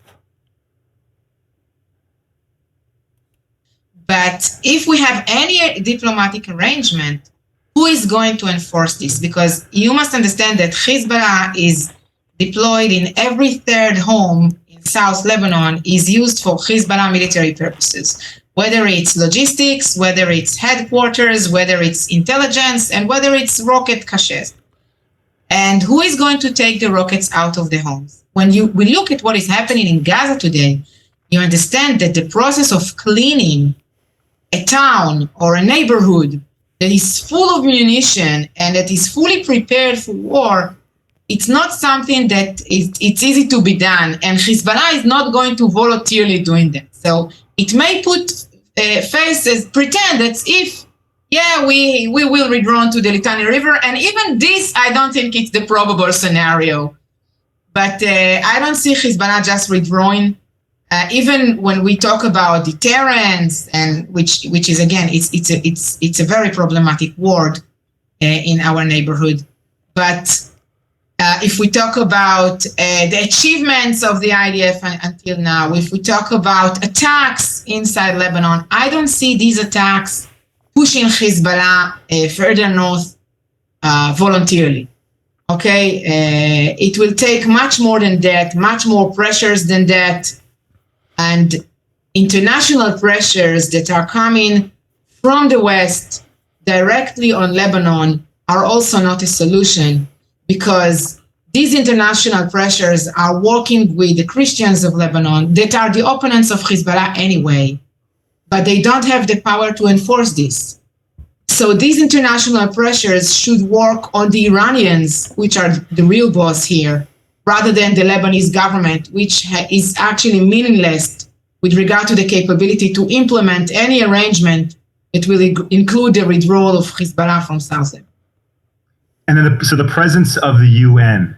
But if we have any diplomatic arrangement, who is going to enforce this? Because you must understand that Hezbollah is deployed in every third home in South Lebanon is used for Hezbollah military purposes, whether it's logistics, whether it's headquarters, whether it's intelligence, and whether it's rocket caches. And who is going to take the rockets out of the homes? When we look at what is happening in Gaza today, you understand that the process of cleaning a town or a neighborhood that is full of munition and that is fully prepared for war, it's not something that it's easy to be done. And Hezbollah is not going to voluntarily doing that. So it may put faces, pretend that if, we will withdraw to the Litani River. And even this, I don't think it's the probable scenario. But I don't see Hezbollah just withdrawing. Even when we talk about deterrence, and which is again, it's a very problematic word in our neighborhood. But if we talk about the achievements of the IDF until now, if we talk about attacks inside Lebanon, I don't see these attacks pushing Hezbollah further north voluntarily. Okay, it will take much more than that, much more pressures than that. And international pressures that are coming from the West directly on Lebanon are also not a solution, because these international pressures are working with the Christians of Lebanon that are the opponents of Hezbollah anyway, but they don't have the power to enforce this. So these international pressures should work on the Iranians, which are the real boss here, rather than the Lebanese government, which is actually meaningless with regard to the capability to implement any arrangement that will include the withdrawal of Hezbollah from South Lebanon. And then, so the presence of the UN,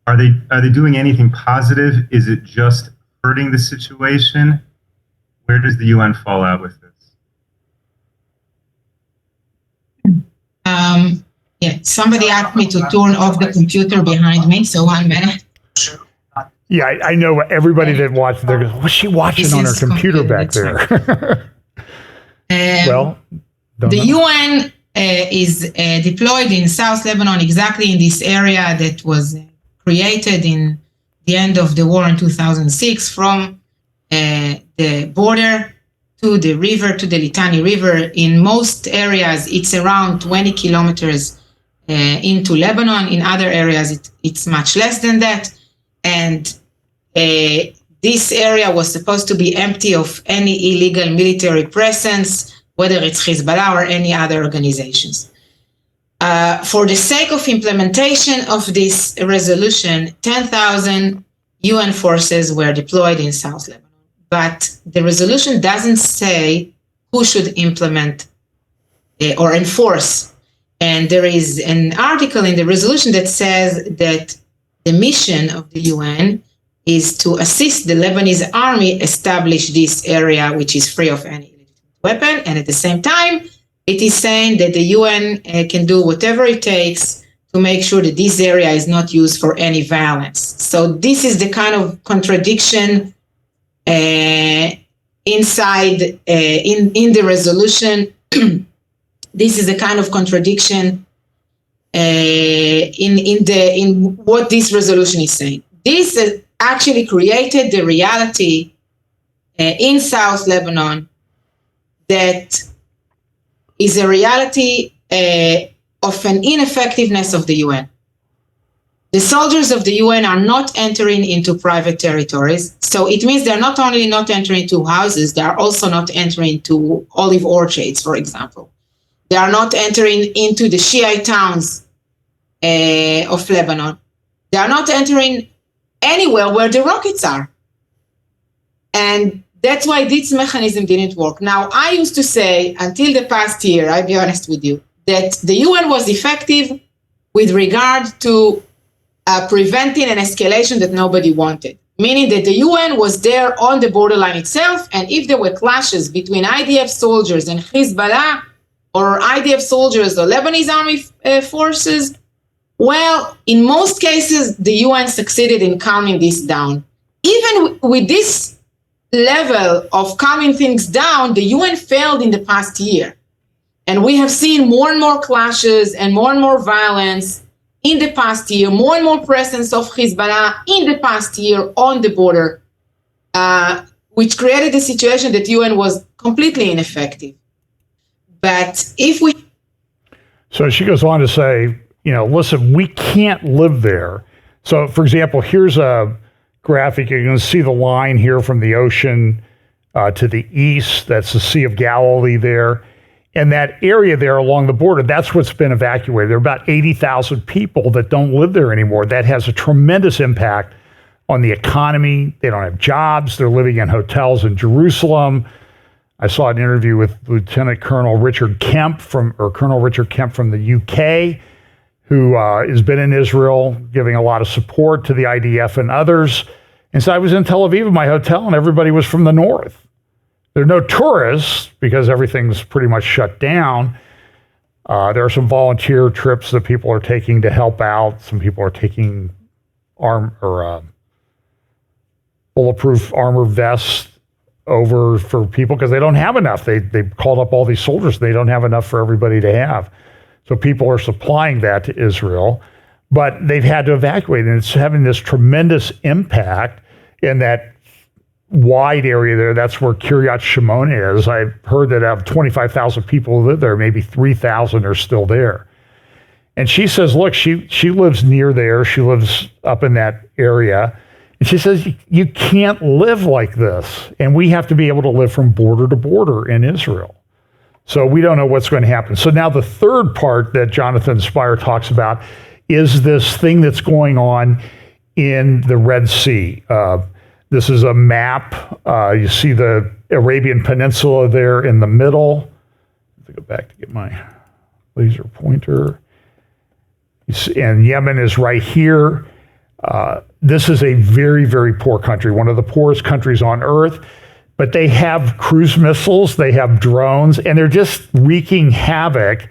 are they doing anything positive? Is it just hurting the situation? Where does the UN fall out with this? Somebody asked me to turn off the computer behind me, so 1 minute. Yeah, I know everybody that watched, they're going, what's she watching on her computer back there? Well, the UN is deployed in South Lebanon, exactly in this area that was created in the end of the war in 2006, from the border to the river, to the Litani River. In most areas, it's around 20 kilometers into Lebanon. In other areas, it's much less than that. And this area was supposed to be empty of any illegal military presence, whether it's Hezbollah or any other organizations. For the sake of implementation of this resolution, 10,000 UN forces were deployed in South Lebanon. But the resolution doesn't say who should implement or enforce. And there is an article in the resolution that says that the mission of the UN is to assist the Lebanese army establish this area, which is free of any weapon. And at the same time, it is saying that the UN can do whatever it takes to make sure that this area is not used for any violence. So this is the kind of contradiction inside in the resolution. This is the kind of contradiction in what this resolution is saying. This actually created the reality in South Lebanon that is a reality of an ineffectiveness of the UN. The soldiers of the UN are not entering into private territories. So it means they're not only not entering into houses, they are also not entering into olive orchards, for example. They are not entering into the Shiite towns of Lebanon. They are not entering anywhere where the rockets are. And that's why this mechanism didn't work. Now, I used to say, until the past year, I'll be honest with you, that the UN was effective with regard to preventing an escalation that nobody wanted. Meaning that the UN was there on the borderline itself, and if there were clashes between IDF soldiers and Hezbollah, or IDF soldiers or Lebanese army forces, well, in most cases, the UN succeeded in calming this down. Even with this level of calming things down, the UN failed in the past year. And we have seen more and more clashes and more violence in the past year, more and more presence of Hezbollah in the past year on the border, which created a situation that UN was completely ineffective. But if we... So she goes on to say, listen, we can't live there. So, for example, here's a graphic. You're going to see the line here from the ocean to the east. That's the Sea of Galilee there. And that area there along the border, that's what's been evacuated. There are about 80,000 people that don't live there anymore. That has a tremendous impact on the economy. They don't have jobs. They're living in hotels in Jerusalem. I saw an interview with Colonel Richard Kemp from the UK, who has been in Israel, giving a lot of support to the IDF and others. And so I was in Tel Aviv in my hotel, and everybody was from the north. There are no tourists because everything's pretty much shut down. There are some volunteer trips that people are taking to help out. Some people are taking bulletproof armor vests over for people because they don't have enough. They called up all these soldiers. They don't have enough for everybody to have. So people are supplying that to Israel, but they've had to evacuate, and it's having this tremendous impact in that wide area there. That's where Kiryat Shimon is. I've heard that out of 25,000 people who live there, maybe 3,000 are still there. And she says, look, she lives near there. She lives up in that area. And she says, you can't live like this. And we have to be able to live from border to border in Israel. So we don't know what's going to happen. So now the third part that Jonathan Spire talks about is this thing that's going on in the Red Sea. This is a map. You see the Arabian Peninsula there in the middle. Let me go back to get my laser pointer. And Yemen is right here. This is a very, very poor country, one of the poorest countries on earth. But they have cruise missiles, they have drones, and they're just wreaking havoc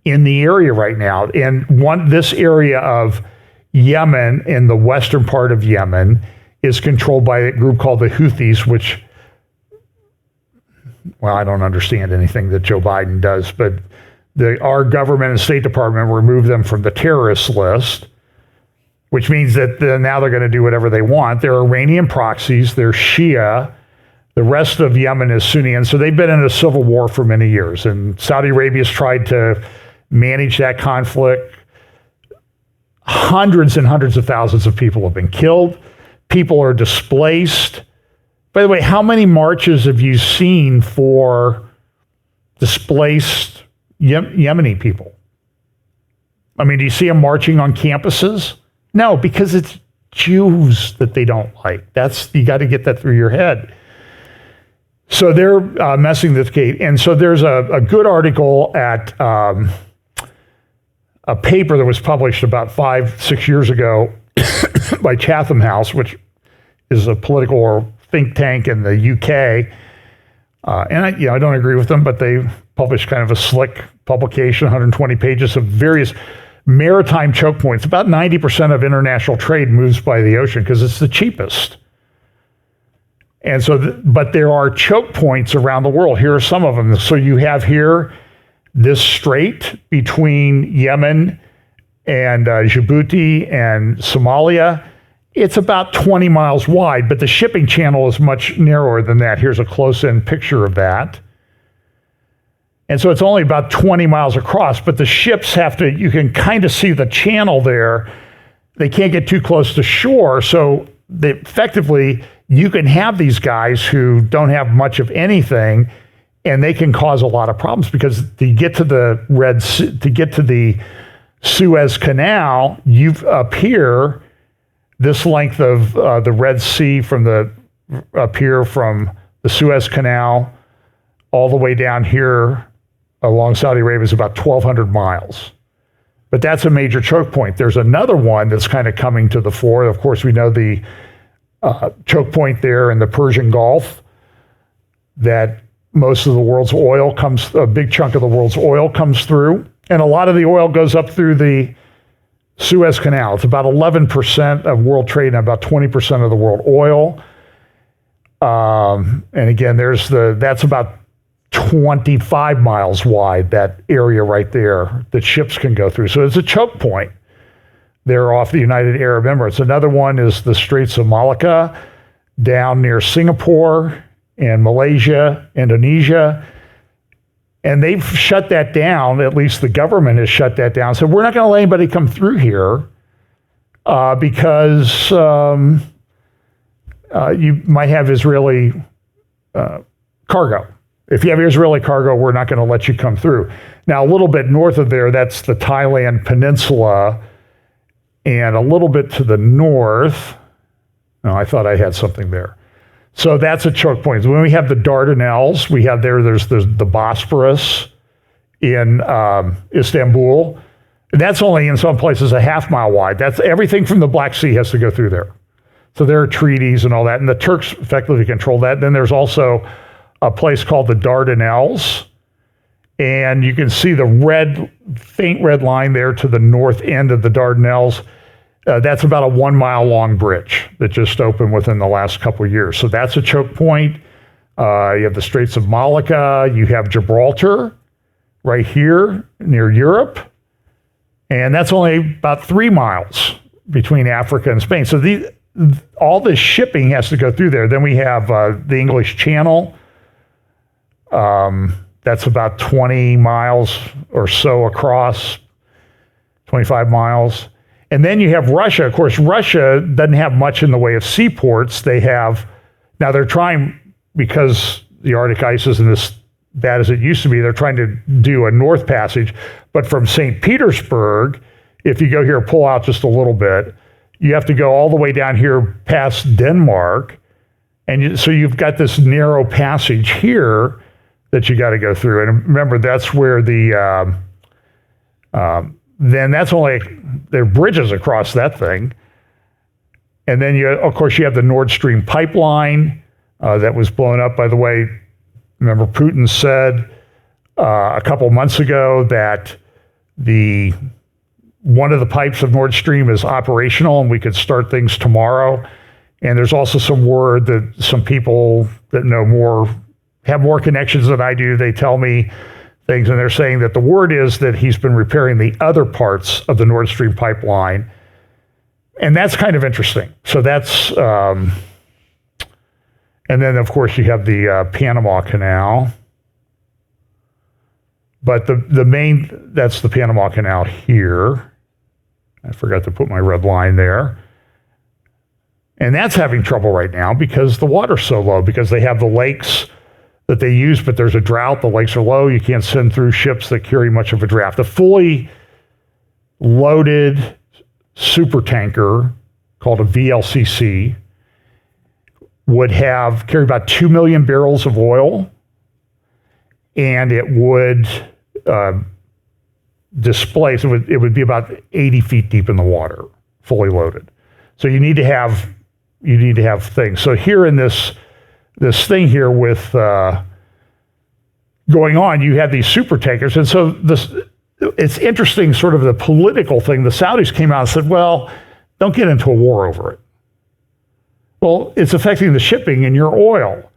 in the area right now. And this area of Yemen, in the western part of Yemen, is controlled by a group called the Houthis, which, well, I don't understand anything that Joe Biden does, but our government and State Department removed them from the terrorist list, which means that now they're going to do whatever they want. They're Iranian proxies, they're Shia. The rest of Yemen is Sunni, and so they've been in a civil war for many years, and Saudi Arabia's tried to manage that conflict. Hundreds and hundreds of thousands of people have been killed. People are displaced. By the way, how many marches have you seen for displaced Yemeni people? I mean, do you see them marching on campuses? No, because it's Jews that they don't like. You got to get that through your head. So they're messing this gate. And so there's a good article at a paper that was published about 5-6 years ago by Chatham House, which is a political think tank in the UK. And I don't agree with them, but they published kind of a slick publication, 120 pages of various maritime choke points. About 90% of international trade moves by the ocean because it's the cheapest. And so, but there are choke points around the world. Here are some of them. So you have here this strait between Yemen and Djibouti and Somalia. It's about 20 miles wide, but the shipping channel is much narrower than that. Here's a close-in picture of that. And so it's only about 20 miles across, but the ships have to, you can kind of see the channel there. They can't get too close to shore. So effectively, you can have these guys who don't have much of anything, and they can cause a lot of problems because to get to the to get to the Suez Canal, you've up here, this length of the Red Sea up here from the Suez Canal all the way down here along Saudi Arabia is about 1,200 miles. But that's a major choke point. There's another one that's kind of coming to the fore. Of course, we know the choke point there in the Persian Gulf, that most of the world's oil a big chunk of the world's oil comes through. And a lot of the oil goes up through the Suez Canal. It's about 11% of world trade and about 20% of the world oil. And again, that's about 25 miles wide, that area right there that ships can go through. So it's a choke point there off the United Arab Emirates. Another one is the Straits of Malacca down near Singapore and Malaysia, Indonesia. And they've shut that down. At least the government has shut that down. So we're not going to let anybody come through here because you might have Israeli cargo. If you have Israeli cargo, we're not going to let you come through. Now, a little bit north of there, that's the Thailand Peninsula. And a little bit to the north, no, I thought I had something there. So that's a choke point. When we have the Dardanelles, there's the Bosporus in Istanbul. And that's only in some places a half mile wide. That's everything from the Black Sea has to go through there. So there are treaties and all that. And the Turks effectively control that. Then there's also a place called the Dardanelles. And you can see the faint red line there to the north end of the Dardanelles. That's about a 1 mile long bridge that just opened within the last couple of years. So that's a choke point. You have the Straits of Malacca. You have Gibraltar right here near Europe. And that's only about 3 miles between Africa and Spain. So all this shipping has to go through there. Then we have the English Channel. That's about 20 miles or so across, 25 miles. And then you have Russia. Of course, Russia doesn't have much in the way of seaports. Now they're trying, because the Arctic ice isn't as bad as it used to be, they're trying to do a North Passage. But from St. Petersburg, if you go here, pull out just a little bit, you have to go all the way down here past Denmark. And so you've got this narrow passage here that you got to go through. And remember, that's where then that's only, there are bridges across that thing. And then of course you have the Nord Stream pipeline that was blown up. By the way, remember Putin said a couple months ago that one of the pipes of Nord Stream is operational and we could start things tomorrow. And there's also some word that some people that know more, have more connections than I do, they tell me things, and they're saying that the word is that he's been repairing the other parts of the Nord Stream pipeline. And that's kind of interesting. So that's, and then of course you have the Panama Canal. But that's the Panama Canal here. I forgot to put my red line there. And that's having trouble right now because the water's so low, because they have the lakes that they use, but there's a drought. The lakes are low. You can't send through ships that carry much of a draft. A fully loaded super tanker called a VLCC would carry about 2 million barrels of oil, and it would displace, it would be about 80 feet deep in the water, fully loaded. So you need to have things. So here in this thing here with going on, you have these super tankers, and so it's interesting, sort of the political thing. The Saudis came out and said, well, don't get into a war over it. Well, it's affecting the shipping and your oil.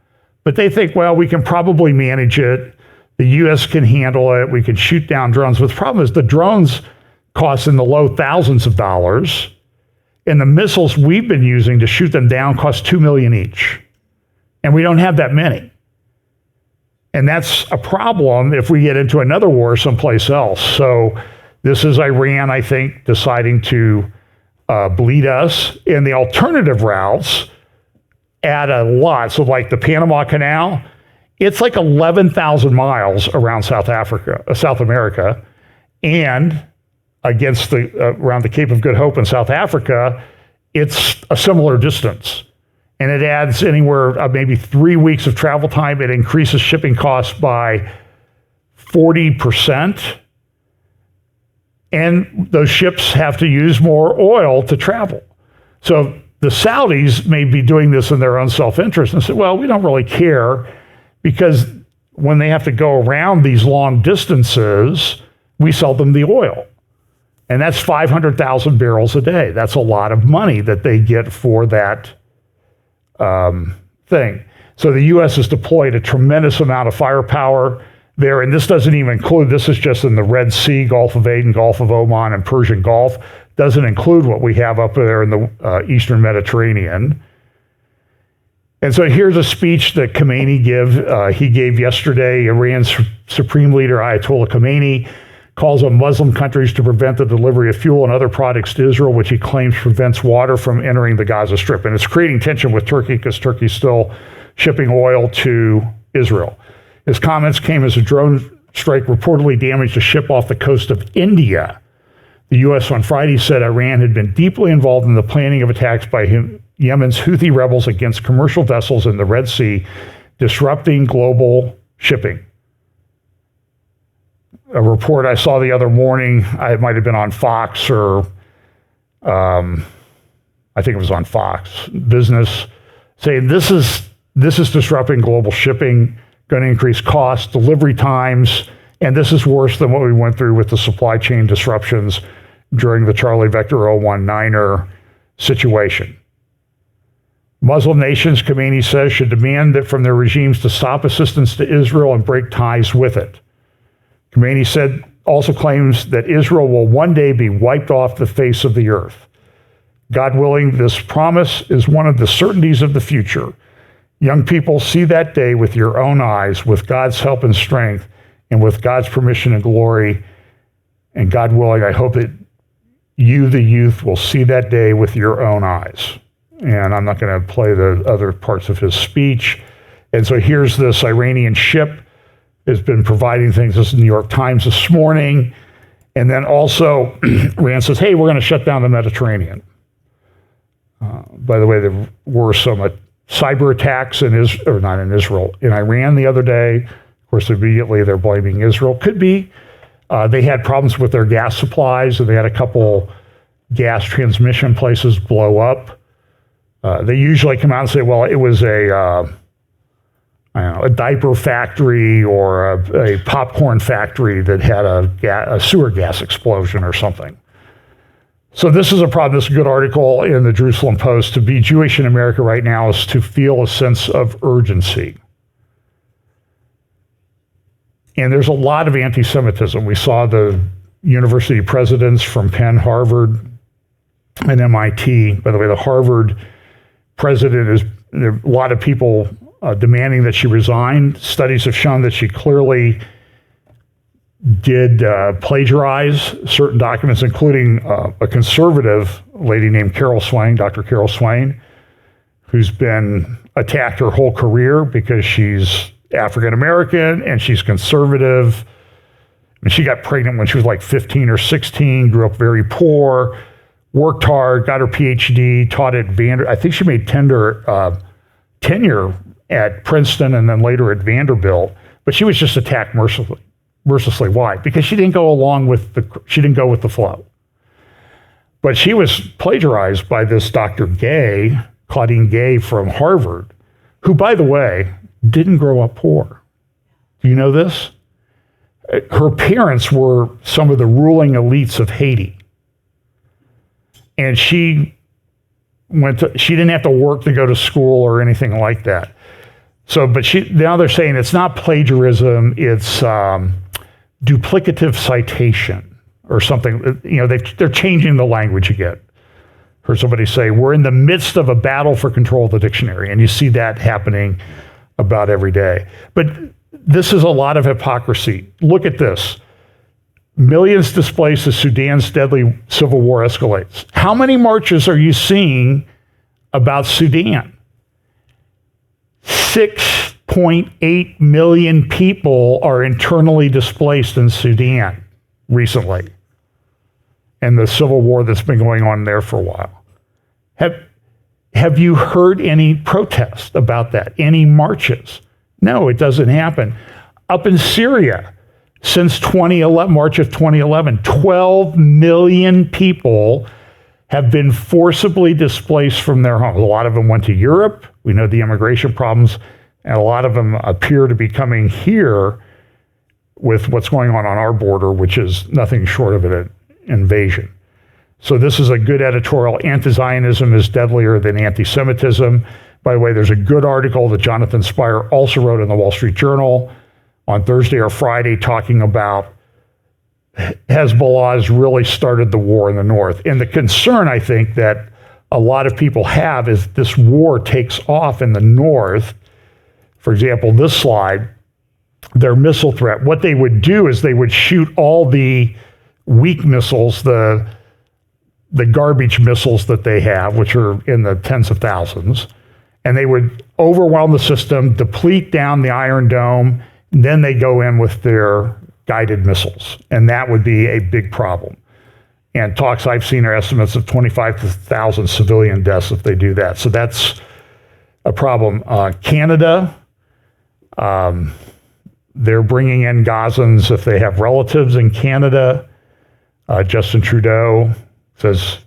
But they think, well, we can probably manage it. The U.S. can handle it. We can shoot down drones. But the problem is the drones cost in the low thousands of dollars. And the missiles we've been using to shoot them down cost $2 million each. And we don't have that many. And that's a problem if we get into another war someplace else. So this is Iran, I think, deciding to bleed us. And the alternative routes add a lot. So like the Panama Canal, it's like 11,000 miles around South America. And against around the Cape of Good Hope in South Africa, it's a similar distance. And it adds anywhere maybe 3 weeks of travel time. It increases shipping costs by 40%. And those ships have to use more oil to travel. So the Saudis may be doing this in their own self-interest and say, well, we don't really care, because when they have to go around these long distances, we sell them the oil. And that's 500,000 barrels a day. That's a lot of money that they get for that thing. So the U.S. has deployed a tremendous amount of firepower there, and this doesn't even include, this is just in the Red Sea, Gulf of Aden, Gulf of Oman, and Persian Gulf. Doesn't include what we have up there in the Eastern Mediterranean. And so here's a speech that Khamenei he gave yesterday. Iran's Supreme Leader Ayatollah Khamenei calls on Muslim countries to prevent the delivery of fuel and other products to Israel, which he claims prevents water from entering the Gaza Strip. And it's creating tension with Turkey because Turkey's still shipping oil to Israel. His comments came as a drone strike reportedly damaged a ship off the coast of India. The U.S. on Friday said Iran had been deeply involved in the planning of attacks by Yemen's Houthi rebels against commercial vessels in the Red Sea, disrupting global shipping. A report I saw the other morning, it might have been on Fox or I think it was on Fox Business, saying this is disrupting global shipping, going to increase costs, delivery times, and this is worse than what we went through with the supply chain disruptions during the Charlie Vector 019er situation. Muslim nations, Khamenei says, should demand that from their regimes to stop assistance to Israel and break ties with it. Khamenei also claims that Israel will one day be wiped off the face of the earth. God willing, this promise is one of the certainties of the future. Young people, see that day with your own eyes, with God's help and strength, and with God's permission and glory. And God willing, I hope that you, the youth, will see that day with your own eyes. And I'm not going to play the other parts of his speech. And so here's this Iranian ship has been providing things. This is the New York Times this morning. And then also, Iran says, hey, we're going to shut down the Mediterranean. By the way, there were some cyber attacks in Iran the other day. Of course, immediately they're blaming Israel. Could be. They had problems with their gas supplies, and they had a couple gas transmission places blow up. They usually come out and say, well, it was a diaper factory or a popcorn factory that had a sewer gas explosion or something. So this is a problem. This is a good article in the Jerusalem Post. To be Jewish in America right now is to feel a sense of urgency. And there's a lot of anti-Semitism. We saw the university presidents from Penn, Harvard, and MIT. By the way, the Harvard president there are a lot of people demanding that she resign. Studies have shown that she clearly did plagiarize certain documents, including a conservative lady named Dr. Carol Swain, who's been attacked her whole career because she's African American and she's conservative. And she got pregnant when she was like 15 or 16, grew up very poor, worked hard, got her PhD, taught at I think she made tenure at Princeton and then later at Vanderbilt, but she was just attacked mercilessly. Why? Because she didn't go with the flow. But she was plagiarized by this Dr. Gay, Claudine Gay from Harvard, who, by the way, didn't grow up poor. Do you know this? Her parents were some of the ruling elites of Haiti. And she didn't have to work to go to school or anything like that. So, but now they're saying it's not plagiarism, it's duplicative citation or something. You know, they're changing the language again. Heard somebody say, we're in the midst of a battle for control of the dictionary. And you see that happening about every day. But this is a lot of hypocrisy. Look at this. Millions displaced as Sudan's deadly civil war escalates. How many marches are you seeing about Sudan? 6.8 million people are internally displaced in Sudan recently, and the civil war that's been going on there for a while. Have you heard any protest about that? Any marches? No, it doesn't happen. Up in Syria, since 2011, March of 2011, 12 million people have been forcibly displaced from their homes. A lot of them went to Europe. We know the immigration problems, and a lot of them appear to be coming here with what's going on our border, which is nothing short of an invasion. So this is a good editorial. Anti-Zionism is deadlier than anti-Semitism. By the way, there's a good article that Jonathan Spire also wrote in the Wall Street Journal on Thursday or Friday talking about Hezbollah has really started the war in the north. And the concern, I think, that a lot of people have is this war takes off in the north. For example, this slide, their missile threat. What they would do is they would shoot all the weak missiles, the garbage missiles that they have, which are in the tens of thousands, and they would overwhelm the system, deplete down the Iron Dome, and then they go in with their guided missiles, and that would be a big problem. And talks I've seen are estimates of 25,000 civilian deaths if they do that. So that's a problem. Canada, they're bringing in Gazans if they have relatives in Canada. Justin Trudeau says,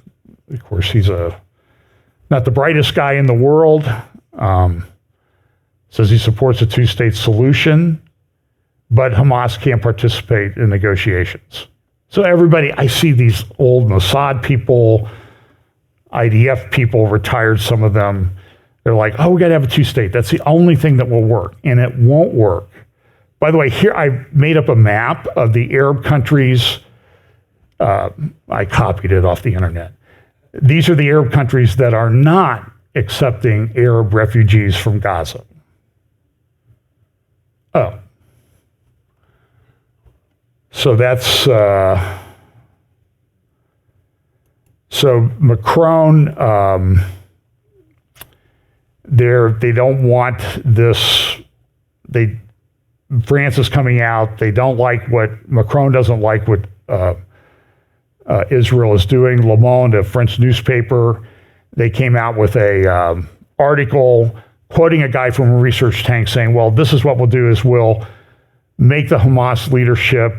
of course, he's not the brightest guy in the world. Says he supports a two-state solution, but Hamas can't participate in negotiations. So everybody, I see these old Mossad people, IDF people, retired, some of them, they're like, oh, we got to have a two-state. That's the only thing that will work, and it won't work. By the way, here I made up a map of the Arab countries. I copied it off the internet. These are the Arab countries that are not accepting Arab refugees from Gaza. Oh. So that's, so Macron, they don't want this, France is coming out, they don't like Macron doesn't like what Israel is doing. Le Monde, a French newspaper, they came out with a article quoting a guy from a research tank saying, well, this is what we'll do is we'll make the Hamas leadership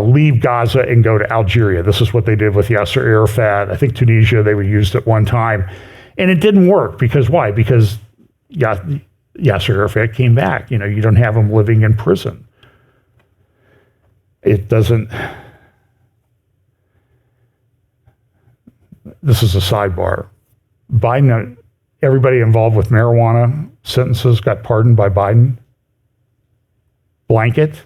leave Gaza and go to Algeria. This is what they did with Yasser Arafat. I think Tunisia, they were used at one time. And it didn't work because why? Because Yasser Arafat came back. You know, you don't have him living in prison. It doesn't. This is a sidebar. Biden, everybody involved with marijuana sentences got pardoned by Biden. Blanket.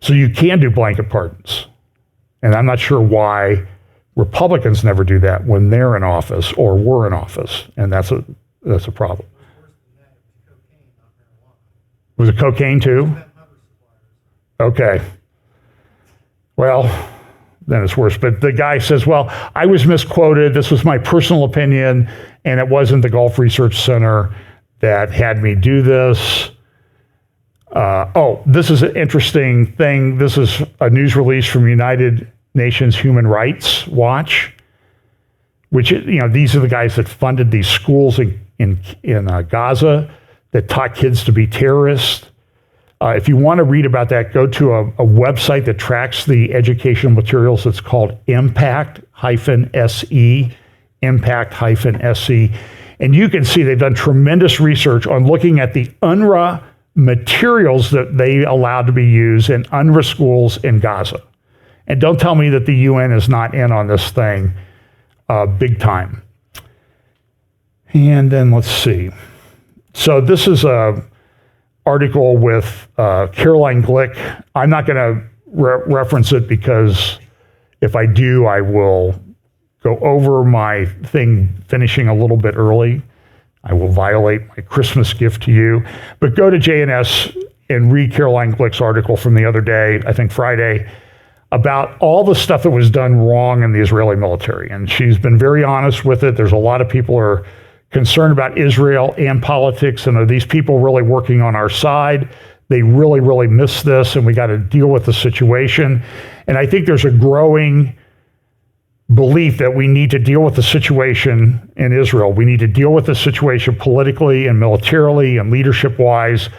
So you can do blanket pardons. And I'm not sure why Republicans never do that when they're in office or were in office. And that's a problem. Was it cocaine too? Okay. Well, then it's worse. But the guy says, well, I was misquoted. This was my personal opinion, and it wasn't the Gulf Research Center that had me do this. This is an interesting thing. This is a news release from United Nations Human Rights Watch, which, you know, these are the guys that funded these schools in Gaza that taught kids to be terrorists. If you want to read about that, go to a website that tracks the educational materials. It's called Impact-SE, Impact-SE. And you can see they've done tremendous research on looking at the UNRWA materials that they allowed to be used in UNRWA schools in Gaza. And don't tell me that the UN is not in on this thing big time. And then let's see. So this is a article with Caroline Glick. I'm not going to reference it because if I do, I will go over my thing finishing a little bit early. I will violate my Christmas gift to you. But go to JNS and read Caroline Glick's article from the other day, I think Friday, about all the stuff that was done wrong in the Israeli military. And she's been very honest with it. There's a lot of people are concerned about Israel and politics, and are these people really working on our side? They really, really miss this, and we got to deal with the situation. And I think there's a growing belief that we need to deal with the situation in Israel. We need to deal with the situation politically and militarily and leadership-wise,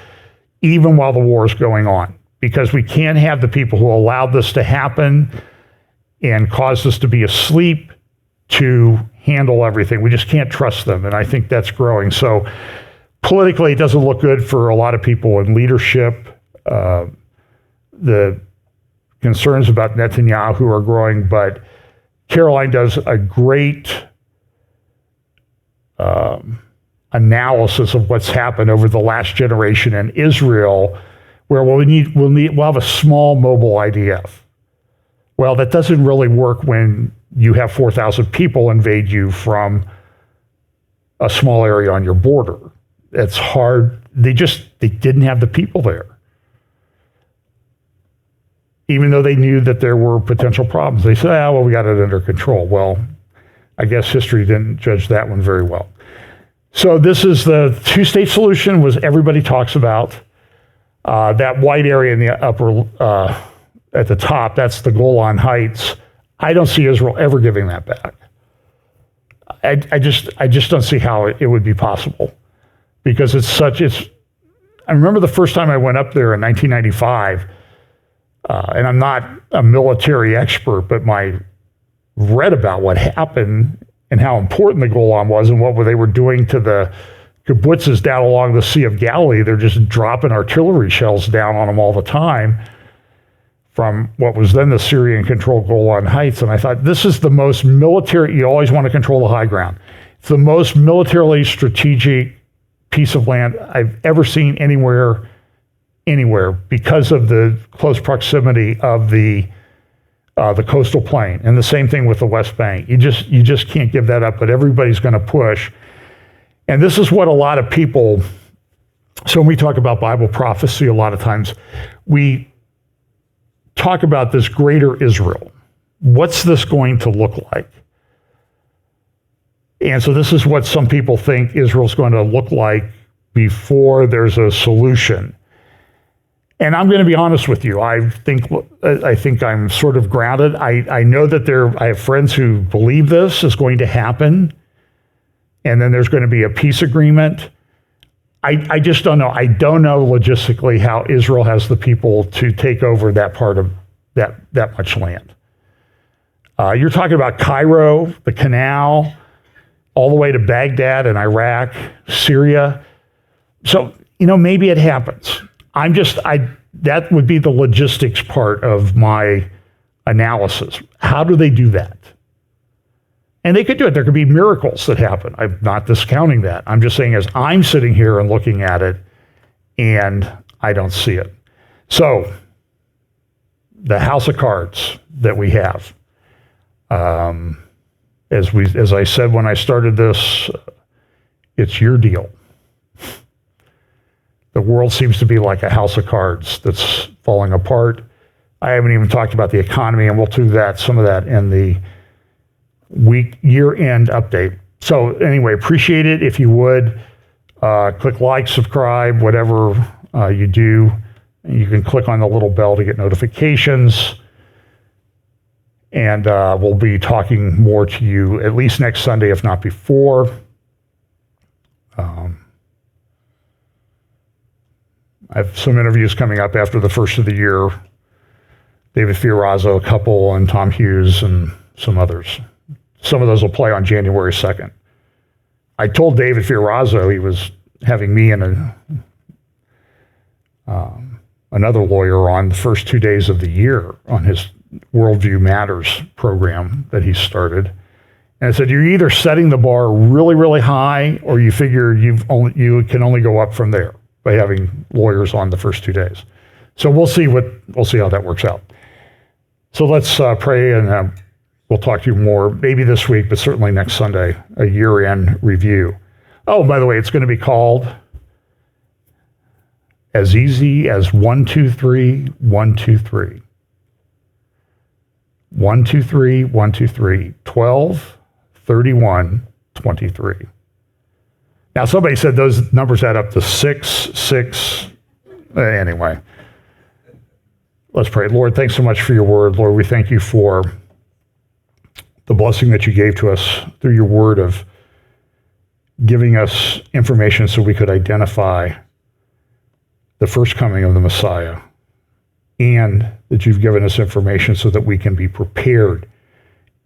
even while the war is going on, because we can't have the people who allowed this to happen and caused us to be asleep to handle everything. We just can't trust them, and I think that's growing. So politically, it doesn't look good for a lot of people in leadership. The concerns about Netanyahu are growing, but Caroline does a great analysis of what's happened over the last generation in Israel, where we'll have a small mobile IDF. Well, that doesn't really work when you have 4,000 people invade you from a small area on your border. It's hard. They didn't have the people there, even though they knew that there were potential problems. They said, well, we got it under control. Well, I guess history didn't judge that one very well. So this is the two-state solution, was everybody talks about. That white area in the upper, at the top, that's the Golan Heights. I don't see Israel ever giving that back. I just don't see how it would be possible, because I remember the first time I went up there in 1995, and I'm not a military expert, but read about what happened and how important the Golan was and what they were doing to the kibbutzes down along the Sea of Galilee. They're just dropping artillery shells down on them all the time from what was then the Syrian-controlled Golan Heights. And I thought, this is the most military, you always want to control the high ground. It's the most militarily strategic piece of land I've ever seen anywhere, because of the close proximity of the coastal plain. And the same thing with the West Bank. You just can't give that up, but everybody's going to push. And this is what a lot of people, so when we talk about Bible prophecy, a lot of times we talk about this greater Israel. What's this going to look like? And so this is what some people think Israel's going to look like before there's a solution. And I'm going to be honest with you. I think I'm sort of grounded. I know that I have friends who believe this is going to happen, and then there's going to be a peace agreement. I just don't know. I don't know logistically how Israel has the people to take over that part of that much land. You're talking about Cairo, the canal, all the way to Baghdad and Iraq, Syria. So, maybe it happens. That would be the logistics part of my analysis. How do they do that? And they could do it. There could be miracles that happen. I'm not discounting that. I'm just saying, as I'm sitting here and looking at it, and I don't see it. So, the house of cards that we have, as I said when I started this, it's your deal. The world seems to be like a house of cards that's falling apart. I haven't even talked about the economy, and we'll do some of that in the year-end update. So anyway, appreciate it. If you would, click like, subscribe, whatever you do. You can click on the little bell to get notifications. And we'll be talking more to you at least next Sunday, if not before. I have some interviews coming up after the first of the year. David Fiorazo, a couple, and Tom Hughes, and some others. Some of those will play on January 2nd. I told David Fiorazo he was having me and another lawyer on the first 2 days of the year on his Worldview Matters program that he started. And I said, you're either setting the bar really, really high, or you figure you can only go up from there by having lawyers on the first 2 days. So we'll see how that works out. So let's pray, and we'll talk to you more maybe this week, but certainly next Sunday, a year-end review. Oh, by the way, it's going to be called as easy as 1, 2, 3, 1, 2, 3. 1, 2, 3, 1, 2, 3, 12, 31, 23. Now, somebody said those numbers add up to 6, 6. Anyway, let's pray. Lord, thanks so much for your word. Lord, we thank you for the blessing that you gave to us through your word of giving us information so we could identify the first coming of the Messiah, and that you've given us information so that we can be prepared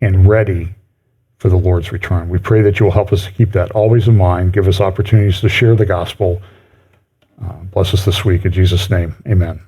and ready for the Lord's return. We pray that you will help us to keep that always in mind, give us opportunities to share the gospel. Bless us this week in Jesus' name. Amen.